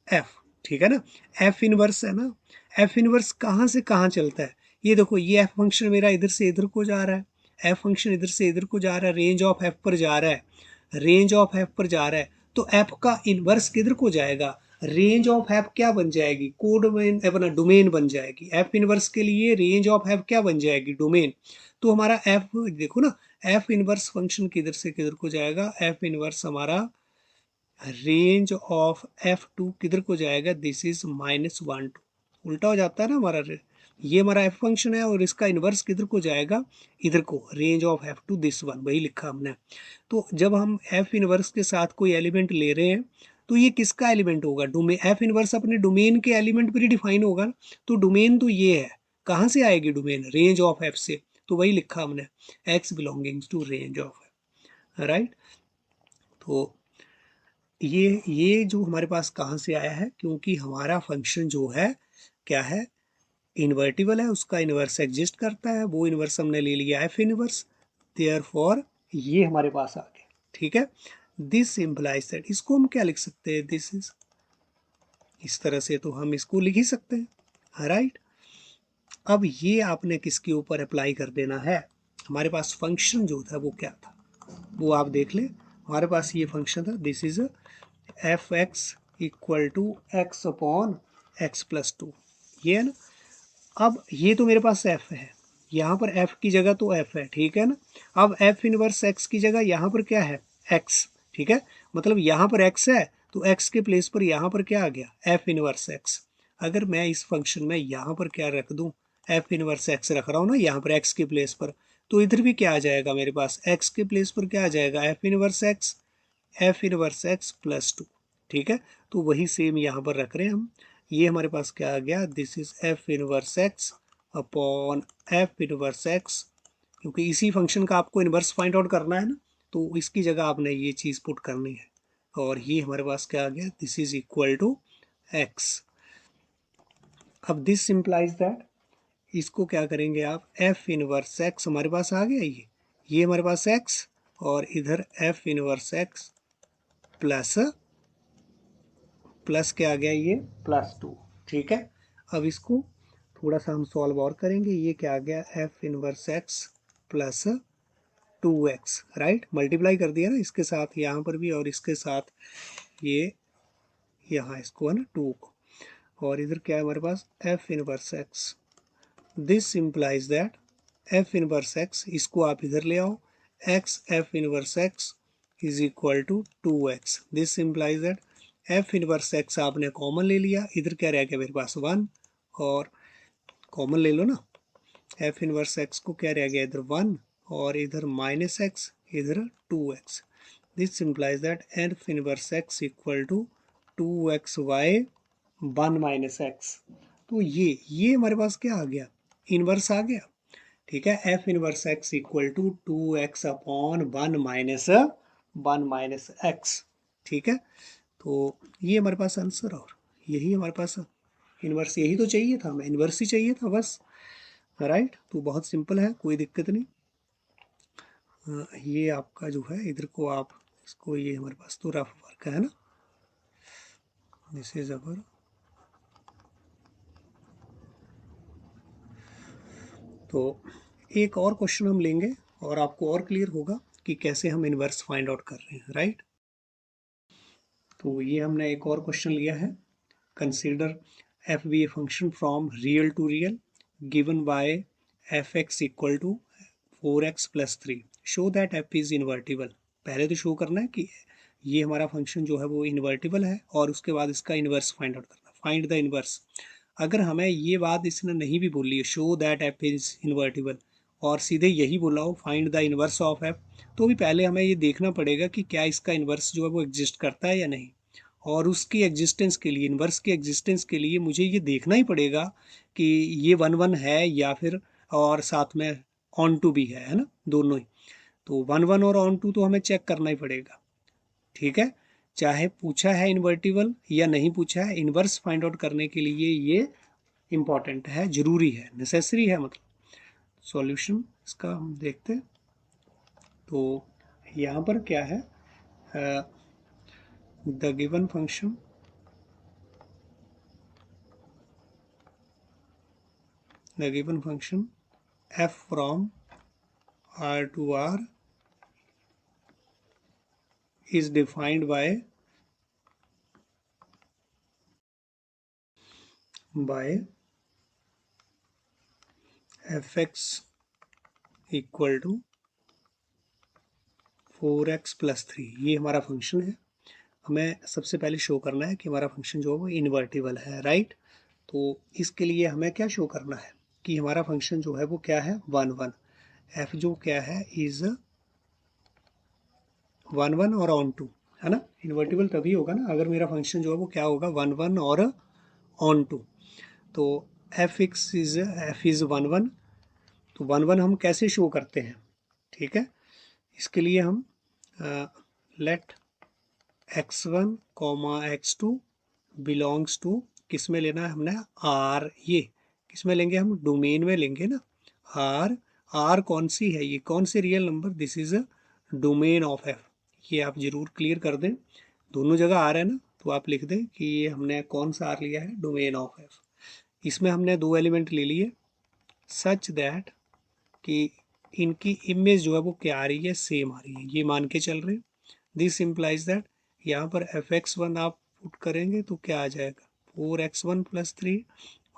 [SPEAKER 1] f, ठीक है ना। f इनवर्स है ना, f इनवर्स कहाँ से कहाँ चलता है, ये देखो ये f फंक्शन मेरा इधर से इधर को जा रहा है, f फंक्शन इधर से इधर को जा रहा है, रेंज ऑफ f पर जा रहा है, रेंज ऑफ f पर जा रहा है, तो f का इनवर्स किधर को जाएगा, रेंज ऑफ f क्या बन जाएगी, कोड में अपना डोमेन बन जाएगी। f इनवर्स के लिए रेंज ऑफ f क्या बन जाएगी, डोमेन। तो हमारा f देखो ना, f इनवर्स फंक्शन किधर से किधर को जाएगा, f इनवर्स हमारा रेंज ऑफ f2 किधर को जाएगा, दिस इज -1 2, उल्टा हो जाता है ना हमारा, ये हमारा f फंक्शन है और इसका इनवर्स किधर को जाएगा, इधर को, range of f2 this one, वही लिखा हमने। तो जब हम f इनवर्स के साथ कोई एलिमेंट ले रहे हैं तो ये किसका एलिमेंट होगा, डोमेन, f इनवर्स अपने डोमेन के एलिमेंट पर ही डिफाइन होगा। तो डोमेन तो ये है, कहाँ से आएगी डोमेन, रेंज ऑफ f से। तो वही लिखा हमने x belongings to range of है, राइट। तो ये जो हमारे पास कहाँ से आया है, क्योंकि हमारा फंक्शन जो है क्या है, इन्वर्टिबल है, उसका इन्वर्स एग्जिस्ट करता है, वो इन्वर्स हमने ले लिया एफ इन्वर्स, देयरफॉर ये हमारे पास आ गया, ठीक है। दिस इम्प्लाइज दैट, इसको हम क्या लिख सकते हैं, दिस इज, इस तरह से तो हम इसको लिख ही सकते हैं, राइट। अब ये आपने किसके ऊपर अप्लाई कर देना है, हमारे पास फंक्शन जो था वो क्या था, वो आप देख ले। हमारे पास ये फंक्शन था, this is f x equal to x upon x plus two, ये है ना। अब ये तो मेरे पास f है, यहाँ पर f की जगह तो f है, ठीक है ना। अब f इनवर्स x की जगह यहाँ पर क्या है, x, ठीक है। मतलब यहाँ पर x है तो x के प्लेस पर यहाँ पर क्या आ गया, f इनवर्स x। अगर मैं इस फंक्शन में यहाँ पर क्या रख दूँ, f इनवर्स x रख रहा हूँ ना यहाँ पर x के प्लेस पर, तो इधर भी क्या आ जाएगा मेरे पास, x के प्लेस पर क्या आ जाएगा, f inverse x plus two, ठीक है। तो वही सेम यहाँ पर रख रहे हैं हम, ये हमारे पास क्या आ गया, this is f inverse x upon F inverse x, क्योंकि इसी फंक्शन का आपको इनवर्स फाइंड आउट करना है ना, तो इसकी जगह आपने ये चीज़ पुट करनी है, और ये हमारे पास क्या आ गया, this is equal to x. अब दिस सिंप्लाइज दैट, इसको क्या करेंगे आप, एफ इनवर्स एक्स हमारे पास आ गया, ये हमारे पास एक्स, और इधर F inverse x plus plus क्या आ गया, ये प्लस टू, ठीक है। अब इसको थोड़ा सा हम सॉल्व और करेंगे, ये क्या आ गया, f inverse x plus to x, right, multiply कर दिया ना इसके साथ यहाँ पर भी, और इसके साथ ये यहाँ इसको है ना टू को, और इधर क्या है हमारे पास, f inverse x, this implies that f inverse x, इसको आप इधर ले आओ, x f inverse x is equal to two x, this implies that f inverse x आपने कॉमन ले लिया, इधर क्या रह गया मेरे पास वन, और कॉमन ले लो ना, एफ इनवर्स एक्स को क्या रह गया इधर वन, और इधर माइनस एक्स, इधर two x, this implies that f inverse x equal to two x by one minus x. तो ये हमारे पास क्या आ गया, इनवर्स आ गया, ठीक है। F inverse x equal to two x upon one minus x, ठीक है। तो ये हमारे पास आंसर, और यही हमारे पास इन्वर्स, यही तो चाहिए था, हमें इन्वर्स ही चाहिए था बस, राइट। तो बहुत सिंपल है, कोई दिक्कत नहीं। ये आपका जो है इधर को आप इसको, ये हमारे पास तो रफ वर्क है ना, दिस इज अवर, तो एक और क्वेश्चन हम लेंगे और आपको और क्लियर होगा कि कैसे हम इन्वर्स फाइंड आउट कर रहे हैं, राइट। तो ये हमने एक और क्वेश्चन लिया है, consider f be a function from real to real given by f x equal to four x plus three, show that f is invertible. पहले तो शो करना है कि ये हमारा फंक्शन जो है वो इन्वर्टिबल है, और उसके बाद इसका इन्वर्स फाइंड आउट करना, फाइंड द इन्वर्स। अगर हमें ये बात इसने नहीं भी बोली है, show that f is invertible, और सीधे यही बोला हो find the inverse of F, तो भी पहले हमें ये देखना पड़ेगा कि क्या इसका इन्वर्स जो है वो एग्जिस्ट करता है या नहीं, और उसकी एग्जिस्टेंस के लिए, इन्वर्स की एग्जिस्टेंस के लिए मुझे ये देखना ही पड़ेगा कि ये वन वन है या फिर और साथ में ऑन टू भी है ना, दोनों ही। तो वन वन और ऑन टू तो हमें चेक करना ही पड़ेगा, ठीक है। चाहे पूछा है इन्वर्टिबल या नहीं पूछा है, इन्वर्स फाइंड आउट करने के लिए ये इम्पॉर्टेंट है, जरूरी है, नेसेसरी है, मतलब सॉल्यूशन इसका हम देखते हैं। तो यहाँ पर क्या है, the given function, the given function f from R to R is defined by fx equal to four x plus three, ये हमारा फंक्शन है। हमें सबसे पहले शो करना है कि हमारा फंक्शन जो है वो इन्वर्टिबल है, राइट। तो इसके लिए हमें क्या शो करना है कि हमारा फंक्शन जो है वो क्या है, वन वन, एफ जो क्या है इज वन वन और ऑन टू, है ना। इन्वर्टिबल तभी होगा ना अगर मेरा फंक्शन जो है वो क्या होगा, वन वन और ऑन टू। तो एफ इज वन वन, तो 1 1 हम कैसे शो करते हैं, ठीक है। इसके लिए हम late x1 x2 belongs to, किस में लेना है हमने, आर, ये किस में लेंगे हम, डोमेन में लेंगे ना। आर, आर कौन सी है, ये कौन से real number, this is a domain of f. ये आप जरूर क्लियर कर दें, दोनों जगह आर है ना, तो आप लिख दें कि ये हमने कौन सा आर लिया है, डोमेन ऑफ एफ। इसमें हमने 2 एलिमेंट ले लिए सच दैट कि इनकी इमेज जो है वो क्या आ रही है, सेम आ रही है, ये मान के चल रहे हैं। दिस इम्प्लाइज दैट यहाँ पर fx1 आप पुट करेंगे तो क्या आ जाएगा, 4x1 प्लस 3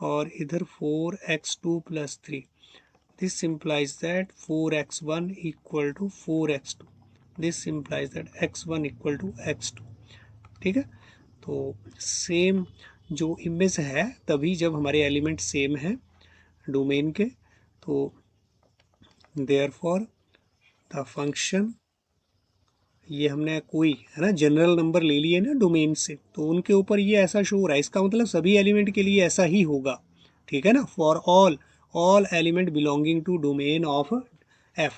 [SPEAKER 1] और इधर 4x2 plus 3। This implies that 4x1 equal to 4x2, this implies that x1 equal to x2, ठीक है। तो सेम जो इमेज है तभी जब हमारे एलिमेंट सेम है डोमेन के, तो देयरफॉर द फंक्शन, ये हमने कोई है ना जनरल नंबर ले लिए ना डोमेन से, तो उनके ऊपर ये ऐसा शो हो रहा है, इसका मतलब सभी एलिमेंट के लिए ऐसा ही होगा, ठीक है ना। For all element belonging to domain of f,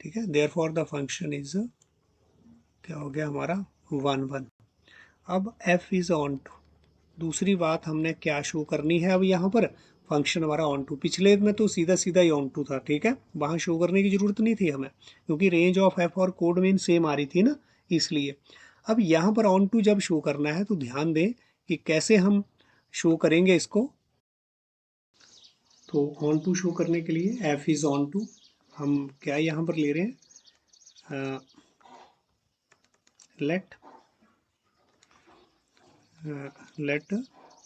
[SPEAKER 1] ठीक है। देयरफॉर द फंक्शन इज, क्या हो गया हमारा, 1 1। अब एफ इज ऑन टू, दूसरी बात हमने क्या शो करनी है अब यहाँ पर, फंक्शन हमारा ऑन टू। पिछले में तो सीधा सीधा ही ऑन टू था, ठीक है, वहाँ शो करने की ज़रूरत नहीं थी हमें, क्योंकि रेंज ऑफ एफ और कोड मीन सेम आ रही थी ना, इसलिए। अब यहाँ पर ऑन टू जब शो करना है तो ध्यान दें कि कैसे हम शो करेंगे इसको। तो ऑन टू शो करने के लिए एफ इज़ ऑन टू, हम क्या यहाँ पर ले रहे हैं, लेट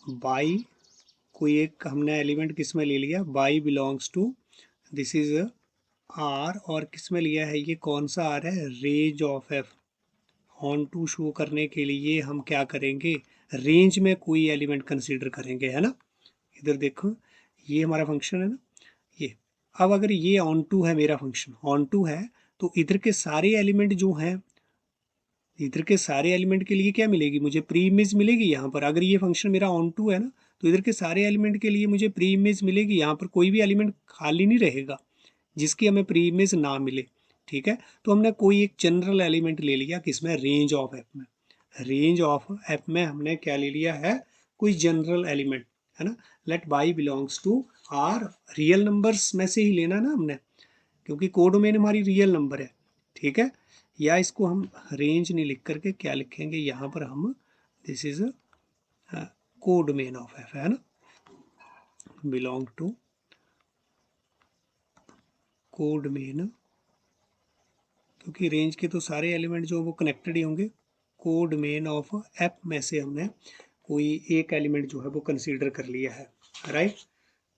[SPEAKER 1] बाई, कोई एक हमने एलिमेंट किस में ले लिया, y belongs to, this is R, और किस में लिया है, ये कौन सा आर है, range of f. Onto show करने के लिए हम क्या करेंगे, रेंज में कोई एलिमेंट कंसीडर करेंगे, है ना। इधर देखो, ये हमारा फंक्शन है ना, ये। अब अगर ये ऑन टू है, मेरा फंक्शन ऑन टू है, तो इधर के सारे एलिमेंट जो हैं, इधर के सारे एलिमेंट के लिए क्या मिलेगी, मुझे प्री इमेज मिलेगी यहाँ पर। अगर ये फंक्शन मेरा ऑन टू है ना, तो इधर के सारे एलिमेंट के लिए मुझे प्री इमेज मिलेगी, यहाँ पर कोई भी एलिमेंट खाली नहीं रहेगा जिसकी हमें प्री इमेज ना मिले, ठीक है। तो हमने कोई एक जनरल एलिमेंट ले लिया किसमें, रेंज ऑफ एफ में। रेंज ऑफ एफ में हमने क्या ले लिया है, कोई जनरल एलिमेंट, है ना। Let y belongs to R, real numbers में से ही लेना ना हमने, क्योंकि कोडोमेन हमारी रियल नंबर है, ठीक है। या इसको हम रेंज नहीं लिख करके क्या लिखेंगे यहाँ पर हम, this is codomain of F, है ना, बिलोंग टू कोडोमेन, क्योंकि रेंज के तो सारे एलिमेंट जो वो कनेक्टेड ही होंगे। कोडोमेन ऑफ एफ में से हमने कोई एक एलिमेंट जो है वो कंसीडर कर लिया है, राइट।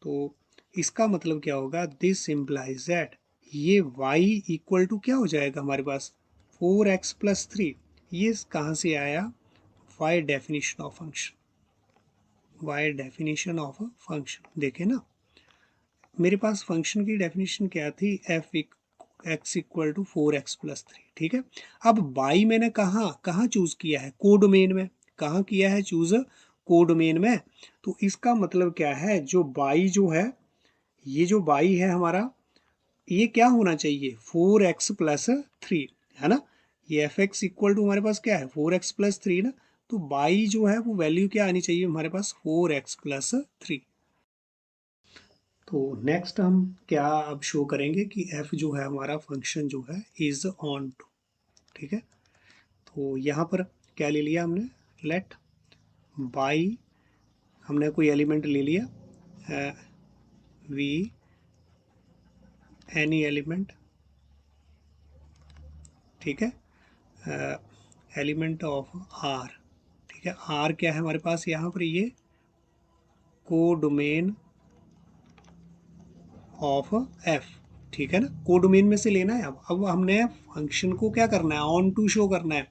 [SPEAKER 1] तो इसका मतलब क्या होगा, दिस इम्प्लाइज दैट ये y इक्वल टू क्या हो जाएगा हमारे पास, 4x प्लस 3। ये कहाँ से आया, y definition of function, y definition of function. देखें ना, मेरे पास फंक्शन की डेफिनेशन क्या थी, x equal to 4x plus 3, ठीक है। अब y मैंने कहाँ चूज किया है, कोडोमेन में। कहाँ किया है चूज, कोडोमेन में। तो इसका मतलब क्या है, जो y जो है, ये जो y है हमारा, ये क्या होना चाहिए, 4x प्लस 3, है ना। ये एफ एक्स इक्वल टू हमारे पास क्या है, 4x प्लस 3 ना। तो y जो है वो वैल्यू क्या आनी चाहिए हमारे पास, 4x प्लस 3। तो नेक्स्ट हम क्या अब शो करेंगे कि f जो है हमारा फंक्शन जो है इज ऑन टू, ठीक है। तो यहाँ पर क्या ले लिया हमने, लेट बाई, हमने कोई एलिमेंट ले लिया, वी एनी एलिमेंट, ठीक है, एलिमेंट ऑफ आर, ठीक है। आर क्या है हमारे पास यहाँ पर, ये कोडोमेन ऑफ एफ, ठीक है ना। कोडोमेन में से लेना है। अब हमने फंक्शन को क्या करना है, ऑन टू शो करना है।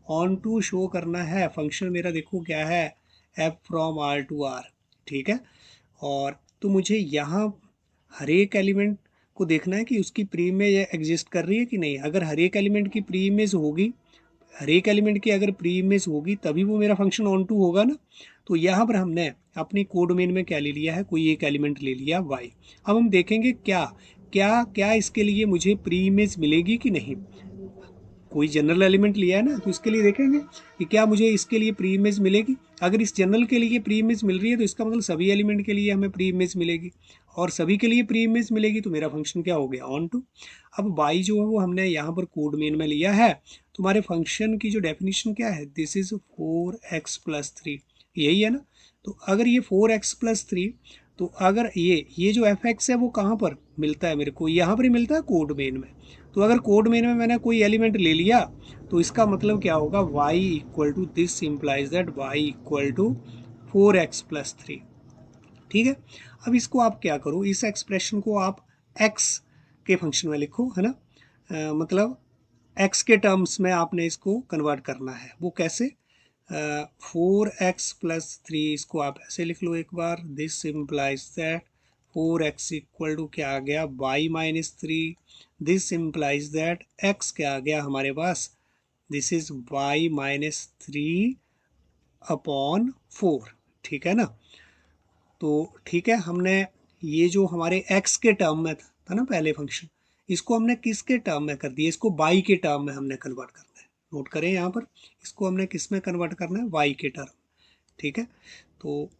[SPEAKER 1] ऑन टू शो करना है, फंक्शन मेरा देखो क्या है, f from R to R, ठीक है। और तो मुझे यहाँ हर एक एलिमेंट को देखना है कि उसकी प्री इमेज एग्जिस्ट कर रही है कि नहीं। अगर हर एक एलिमेंट की प्री इमेज होगी, हर एक एलिमेंट की अगर प्री इमेज होगी तभी वो मेरा फंक्शन ऑन टू होगा ना। तो यहाँ पर हमने अपनी कोड डोमेन में क्या ले लिया है, कोई एक एलिमेंट ले लिया y। अब हम देखेंगे क्या क्या क्या इसके लिए मुझे प्री इमेज मिलेगी कि नहीं। कोई जनरल एलिमेंट लिया है ना, तो इसके लिए देखेंगे कि क्या मुझे इसके लिए प्री इमेज मिलेगी। अगर इस जनरल के लिए प्री इमेज मिल रही है तो इसका मतलब सभी एलिमेंट के लिए हमें प्री इमेज मिलेगी, और सभी के लिए प्री इमेज मिलेगी तो मेरा फंक्शन क्या हो गया, ऑन टू। अब बाई जो है वो हमने यहाँ पर कोड मेन में लिया है। तुम्हारे फंक्शन की जो डेफिनेशन क्या है, दिस इज 4x+3, यही है ना। तो अगर ये 4x+3, तो अगर ये जो एफ एक्स है वो कहाँ पर मिलता है मेरे को, यहाँ पर ही मिलता है कोड मेन में। तो अगर कोड मेन में मैंने कोई एलिमेंट ले लिया तो इसका मतलब क्या होगा, y equal to this implies that y equal to 4x+3। ठीक है। अब इसको आप क्या करो, इस एक्सप्रेशन को आप x के फंक्शन में लिखो, है ना। मतलब x के टर्म्स में आपने इसको कन्वर्ट करना है। वो कैसे, 4x+3 इसको आप ऐसे लिख लो एक बार, this implies that 4x equal to क्या आ गया, y-3। This implies that x क्या आ गया हमारे पास, दिस इज y-3 अपॉन 4। ठीक है ना। तो ठीक है, हमने ये जो हमारे x के टर्म में था ना पहले फंक्शन, इसको हमने किसके टर्म में कर दिया, इसको y के टर्म में हमने कन्वर्ट करना है। नोट करें यहाँ पर, इसको हमने किस में कन्वर्ट करना है, y के टर्म। ठीक है। तो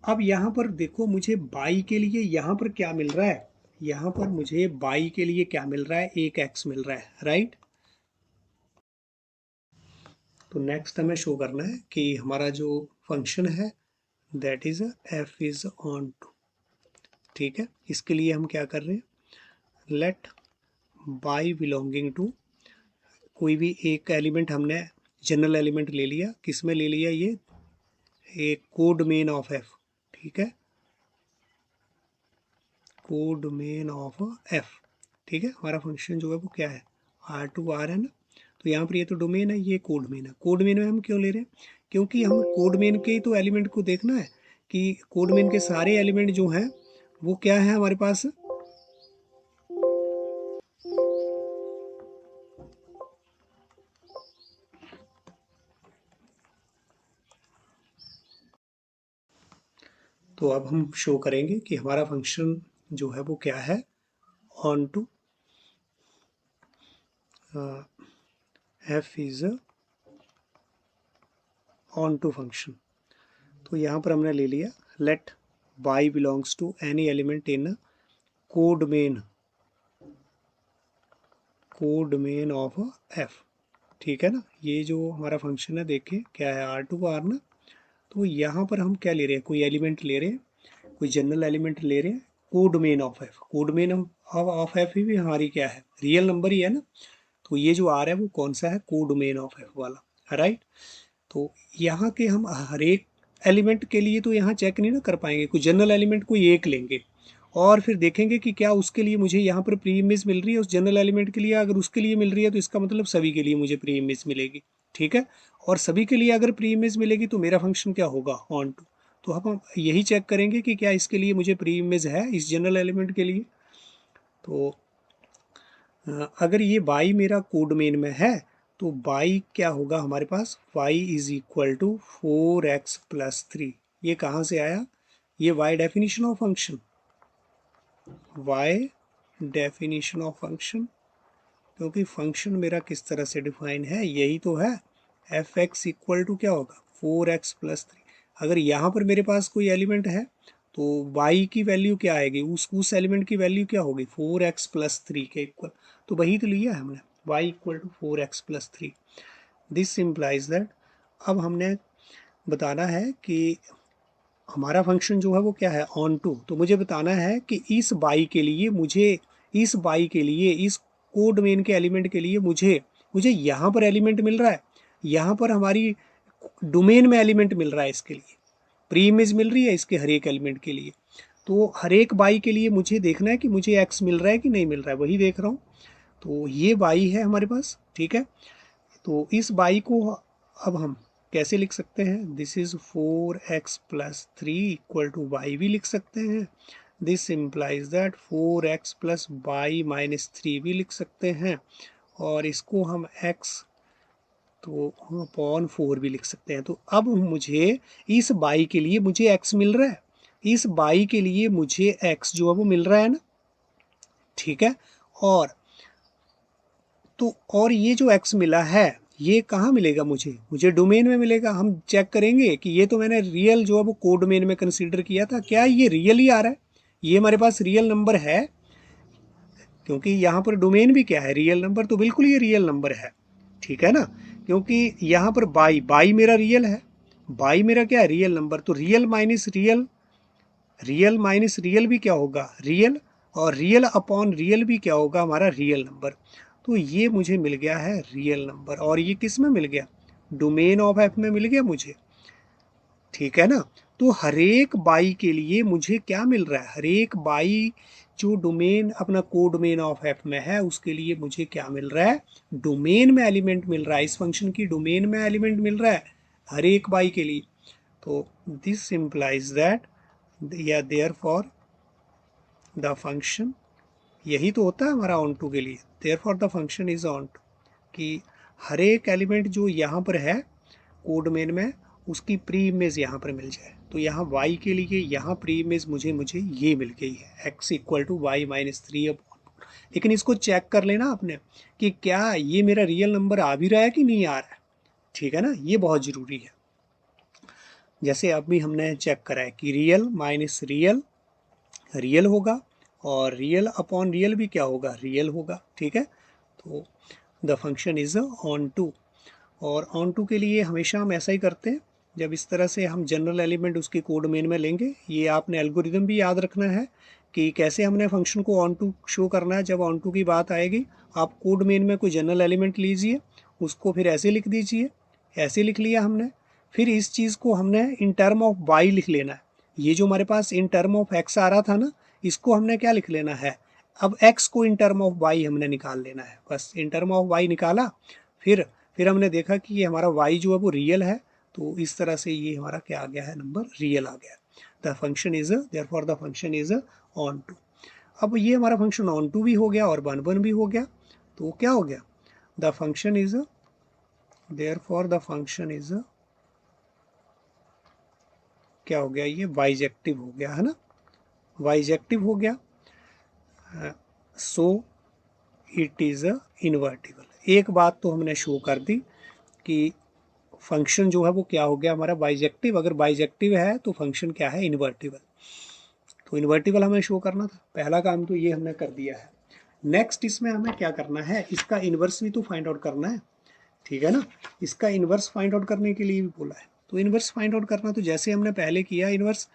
[SPEAKER 1] अब यहाँ पर देखो, मुझे y के लिए यहाँ पर क्या मिल रहा है, यहाँ पर मुझे y के लिए क्या मिल रहा है, एक x मिल रहा है, राइट। तो नेक्स्ट हमें शो करना है कि हमारा जो फंक्शन है that is f is onto. ठीक है, इसके लिए हम क्या कर रहे हैं, लेट y बिलोंगिंग टू, कोई भी एक एलिमेंट हमने जनरल एलिमेंट ले लिया, किस में ले लिया, ये एक कोड मेन ऑफ f। ठीक है, कोड मेन ऑफ f। ठीक है, हमारा फंक्शन जो है वो क्या है, R है ना। तो यहाँ पर ये तो डोमेन है, ये कोड मेन है। कोड मेन में हम क्यों ले रहे हैं, क्योंकि हम कोड मेन के तो एलिमेंट को देखना है कि कोड मेन के सारे एलिमेंट जो हैं वो क्या है हमारे पास। तो अब हम शो करेंगे कि हमारा फंक्शन जो है वो क्या है, onto f is onto function. तो यहाँ पर हमने ले लिया, let y belongs to any element in codomain of f। ठीक है ना। ये जो हमारा फंक्शन है देखें क्या है, R ना। तो यहाँ पर हम क्या ले रहे हैं, कोई एलिमेंट ले रहे हैं, कोई जनरल एलिमेंट ले रहे हैं, codomain of f. Codomain of f ही भी हमारी क्या है, रियल नंबर ही है ना। तो ये जो आर है वो कौन सा है, कोड मेन ऑफ एफ वाला, राइट। तो यहाँ के हम हर एक एलिमेंट के लिए तो यहाँ चेक नहीं ना कर पाएंगे, कोई जनरल एलिमेंट कोई एक लेंगे और फिर देखेंगे कि क्या उसके लिए मुझे यहाँ पर प्री इमेज मिल रही है उस जनरल एलिमेंट के लिए। अगर उसके लिए मिल रही है तो इसका मतलब सभी के लिए मुझे प्री इमेज मिलेगी। ठीक है, और सभी के लिए अगर प्री इमेज मिलेगी तो मेरा फंक्शन क्या होगा, ऑन टू। तो हम यही चेक करेंगे कि क्या इसके लिए मुझे प्री इमेज है इस जनरल एलिमेंट के लिए। तो अगर ये y मेरा कोड मेन में है तो y क्या होगा हमारे पास, y is equal to 4x+3। ये कहाँ से आया, ये y definition of function, y definition of function. क्योंकि फंक्शन मेरा किस तरह से डिफाइन है, यही तो है, एफ एक्स इक्वल टू क्या होगा, 4x+3। अगर यहाँ पर मेरे पास कोई एलिमेंट है तो y की वैल्यू क्या आएगी, उस एलिमेंट की वैल्यू क्या होगी, 4x+3 के इक्वल। तो वही तो लिया है हमने, y equal to 4x+3। This implies that, अब हमने बताना है कि हमारा फंक्शन जो है वो क्या है, ऑन टू। तो मुझे बताना है कि इस y के लिए मुझे, इस y के लिए, इस कोड मेन के एलिमेंट के लिए मुझे मुझे यहाँ पर एलिमेंट मिल रहा है, यहाँ पर हमारी डोमेन में एलिमेंट मिल रहा है, इसके लिए प्री इमेज मिल रही है इसके हर एक एलिमेंट के लिए। तो हर एक y के लिए मुझे देखना है कि मुझे x मिल रहा है कि नहीं मिल रहा है, वही देख रहा हूँ। तो ये y है हमारे पास। ठीक है, तो इस y को अब हम कैसे लिख सकते हैं, this is 4x+3 equal to y भी लिख सकते हैं। दिस इम्प्लाइज दैट 4x+y-3 भी लिख सकते हैं, और इसको हम x तो अपॉन 4 भी लिख सकते हैं। तो अब मुझे इस y के लिए मुझे x मिल रहा है, इस y के लिए मुझे x जो है वो मिल रहा है ना। ठीक है। और तो और ये जो x मिला है ये कहाँ मिलेगा, मुझे डोमेन में मिलेगा। हम चेक करेंगे कि ये तो मैंने रियल जो है वो को डोमेन में कंसीडर किया था, क्या ये रियल ही आ रहा है, ये हमारे पास रियल नंबर है, क्योंकि यहाँ पर डोमेन भी क्या है, रियल नंबर, तो बिल्कुल ये रियल नंबर है, ठीक है ना। क्योंकि यहाँ पर बाई बाई मेरा रियल है, बाई मेरा क्या है, रियल नंबर, तो real minus real, real minus real भी क्या होगा, रियल, और रियल अपॉन रियल भी क्या होगा, हमारा रियल नंबर। तो ये मुझे मिल गया है रियल नंबर, और ये किस में मिल गया, डोमेन ऑफ एफ में मिल गया मुझे, ठीक है ना। तो हरेक बाई के लिए मुझे क्या मिल रहा है, हरेक बाई जो डोमेन अपना को डोमेन ऑफ एफ में है उसके लिए मुझे क्या मिल रहा है, डोमेन में एलिमेंट मिल रहा है, इस फंक्शन की डोमेन में एलिमेंट मिल रहा है हर एक बाई के लिए। तो दिस इम्प्लाइज दैट या देयर फॉर द फंक्शन, यही तो होता है हमारा ऑन टू के लिए, therefore the function is onto, कि हर एक एलिमेंट जो यहाँ पर है कोड डोमेन में उसकी प्री इमेज यहाँ पर मिल जाए। तो यहाँ y के लिए यहाँ प्री इमेज मुझे ये मिल गई है, x equal to y minus 3 अब। लेकिन इसको चेक कर लेना आपने कि क्या ये मेरा रियल नंबर आ भी रहा है कि नहीं आ रहा है, ठीक है ना, ये बहुत ज़रूरी है। जैसे अभी हमने चेक करा है कि रियल माइनस रियल रियल होगा, और रियल अपॉन रियल भी क्या होगा, रियल होगा, ठीक है। तो the function is onto, और ऑन टू के लिए हमेशा हम ऐसा ही करते हैं, जब इस तरह से हम जनरल एलिमेंट उसके कोड मेन में लेंगे, ये आपने एल्गोरिदम भी याद रखना है कि कैसे हमने फंक्शन को ऑन टू शो करना है। जब ऑन टू की बात आएगी आप कोड मेन में कोई जनरल एलिमेंट लीजिए, उसको फिर ऐसे लिख दीजिए, ऐसे लिख लिया हमने, फिर इस चीज़ को हमने इन टर्म ऑफ वाई लिख लेना है। ये जो हमारे पास इन टर्म ऑफ एक्स आ रहा था ना, इसको हमने क्या लिख लेना है, अब एक्स को इन टर्म ऑफ वाई हमने निकाल लेना है, बस इन टर्म ऑफ वाई निकाला। फिर हमने देखा कि ये हमारा y जो है वो रियल है, तो इस तरह से ये हमारा क्या आ गया है, नंबर रियल आ गया। The function is therefore the function is onto. अब ये हमारा फंक्शन ऑन टू भी हो गया और वन वन भी हो गया, तो क्या हो गया, the function is therefore the function is क्या हो गया, ये बाइजेक्टिव हो गया है ना, बाइजेक्टिव हो गया, सो इट इज इन्वर्टिबल। एक बात तो हमने शो कर दी कि फंक्शन जो है वो क्या हो गया हमारा बाइजेक्टिव, अगर बाइजेक्टिव है तो फंक्शन क्या है, इन्वर्टिबल। तो इन्वर्टिबल हमें शो करना था, पहला काम तो ये हमने कर दिया है। नेक्स्ट इसमें हमें क्या करना है, इसका इन्वर्स भी तो फाइंड आउट करना है, ठीक है ना। इसका इन्वर्स फाइंड आउट करने के लिए भी बोला है, तो इन्वर्स फाइंड आउट करना तो जैसे हमने पहले किया इन्वर्स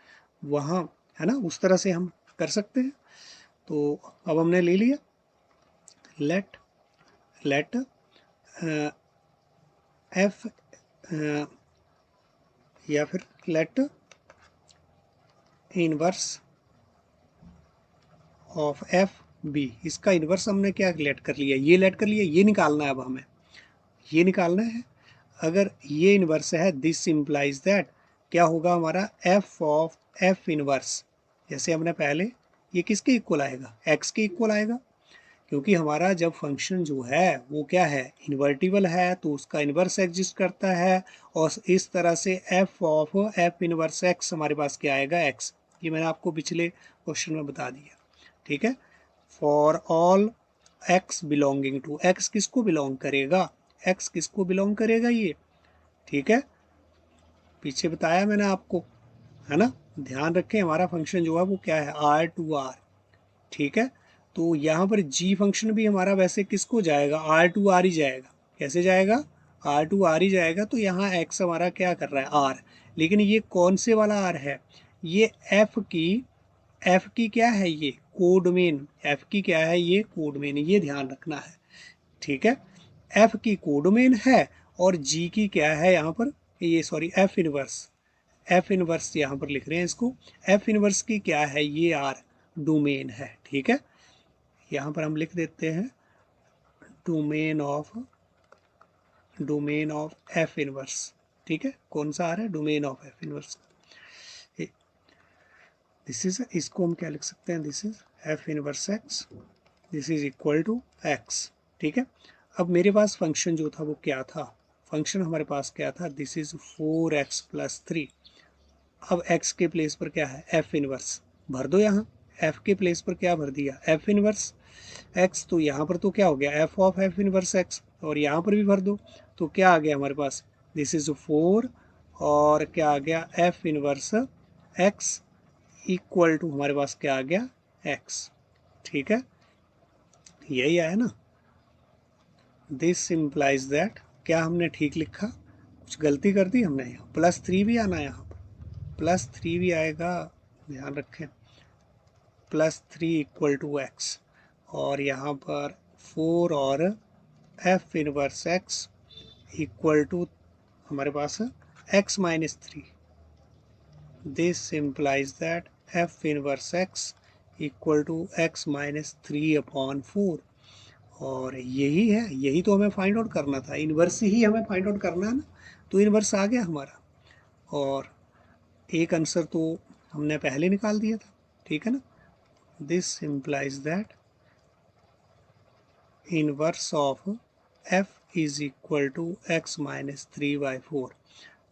[SPEAKER 1] वहाँ, है ना, उस तरह से हम कर सकते हैं। तो अब हमने ले लिया, लेट एफ या फिर let inverse of f b, इसका इनवर्स हमने क्या लेट कर लिया, ये लेट कर लिया, ये निकालना है अब हमें, ये निकालना है। अगर ये इनवर्स है दिस इम्प्लाइज दैट क्या होगा हमारा एफ ऑफ एफ इनवर्स, जैसे हमने पहले, ये किसके इक्वल आएगा, एक्स के इक्वल आएगा, क्योंकि हमारा जब फंक्शन जो है वो क्या है, इन्वर्टिबल है, तो उसका इन्वर्स एग्जिस्ट करता है, और इस तरह से F of f inverse x हमारे पास क्या आएगा, एक्स। ये मैंने आपको पिछले क्वेश्चन में बता दिया, ठीक है। For all x belonging to, x किसको बिलोंग करेगा, एक्स किसको बिलोंग करेगा ये, ठीक है, पीछे बताया मैंने आपको, है ना। ध्यान रखें हमारा फंक्शन जो है वो क्या है, आर टू आर, ठीक है। तो यहाँ पर जी फंक्शन भी हमारा वैसे किसको जाएगा, आर टू आर ही जाएगा, कैसे जाएगा, आर टू आर ही जाएगा। तो यहाँ एक्स हमारा क्या कर रहा है, आर, लेकिन ये कौन से वाला आर है, ये एफ की क्या है, ये कोडमेन, एफ की क्या है, ये कोडमेन, ये ध्यान रखना है, ठीक है। एफ की कोडमेन है, और जी की क्या है यहाँ पर, ये sorry F inverse, F inverse यहाँ पर लिख रहे हैं इसको, एफ इनवर्स की क्या है, ये आर डोमेन है, ठीक है। यहाँ पर हम लिख देते हैं डोमेन ऑफ एफ इनवर्स, ठीक है, कौन सा आ रहा है, domain of f inverse, this is, इसको हम क्या लिख सकते हैं, this is f inverse x, this is equal to x, ठीक है। अब मेरे पास फंक्शन जो था वो क्या था, फंक्शन हमारे पास क्या था, दिस इज 4x + 3। अब x के प्लेस पर क्या है, एफ इनवर्स भर दो यहाँ, एफ के प्लेस पर क्या भर दिया, एफ इनवर्स एक्स, तो यहाँ पर तो क्या हो गया F of f inverse x, और यहाँ पर भी भर दो, तो क्या आ गया हमारे पास, दिस इज 4 और क्या आ गया f inverse x equal to हमारे पास क्या आ गया एक्स। ठीक है, यही आया ना। दिस इम्प्लाइज दैट, क्या हमने ठीक लिखा, कुछ गलती कर दी हमने, यहाँ +3 भी आना है, यहाँ पर +3 भी आएगा, ध्यान रखें, +3 इक्वल टू एक्स, और यहाँ पर 4 और f inverse x equal to हमारे पास x minus 3। This implies that f inverse x equal to x minus 3/4, और यही है, यही तो हमें फाइंड आउट करना था, इनवर्स ही हमें फाइंड आउट करना है ना, तो इनवर्स आ गया हमारा, और एक आंसर तो हमने पहले निकाल दिया था। ठीक है ना, this implies that inverse of f is equal to x minus 3/4,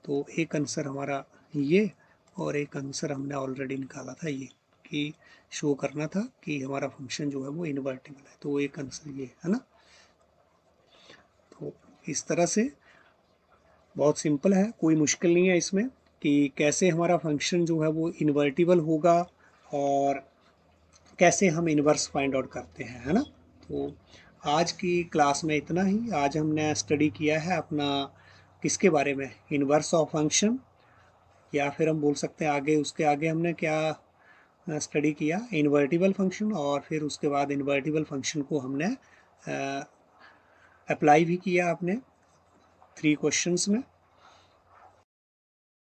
[SPEAKER 1] तो एक आंसर हमारा ये, और एक आंसर हमने ऑलरेडी निकाला था ये, कि शो करना था कि हमारा फंक्शन जो है वो इन्वर्टिबल है, तो एक आंसर ये है ना। तो इस तरह से बहुत सिंपल है, कोई मुश्किल नहीं है इसमें कि कैसे हमारा फंक्शन जो है वो इन्वर्टिबल होगा और कैसे हम इन्वर्स फाइंड आउट करते हैं, है ना। तो आज की क्लास में इतना ही। आज हमने स्टडी किया है अपना किसके बारे में, इन्वर्स ऑफ फंक्शन, या फिर हम बोल सकते हैं आगे, उसके आगे हमने क्या स्टडी किया, इन्वर्टिबल फंक्शन, और फिर उसके बाद इन्वर्टिबल फंक्शन को हमने अप्लाई भी किया अपने 3 क्वेश्चंस में।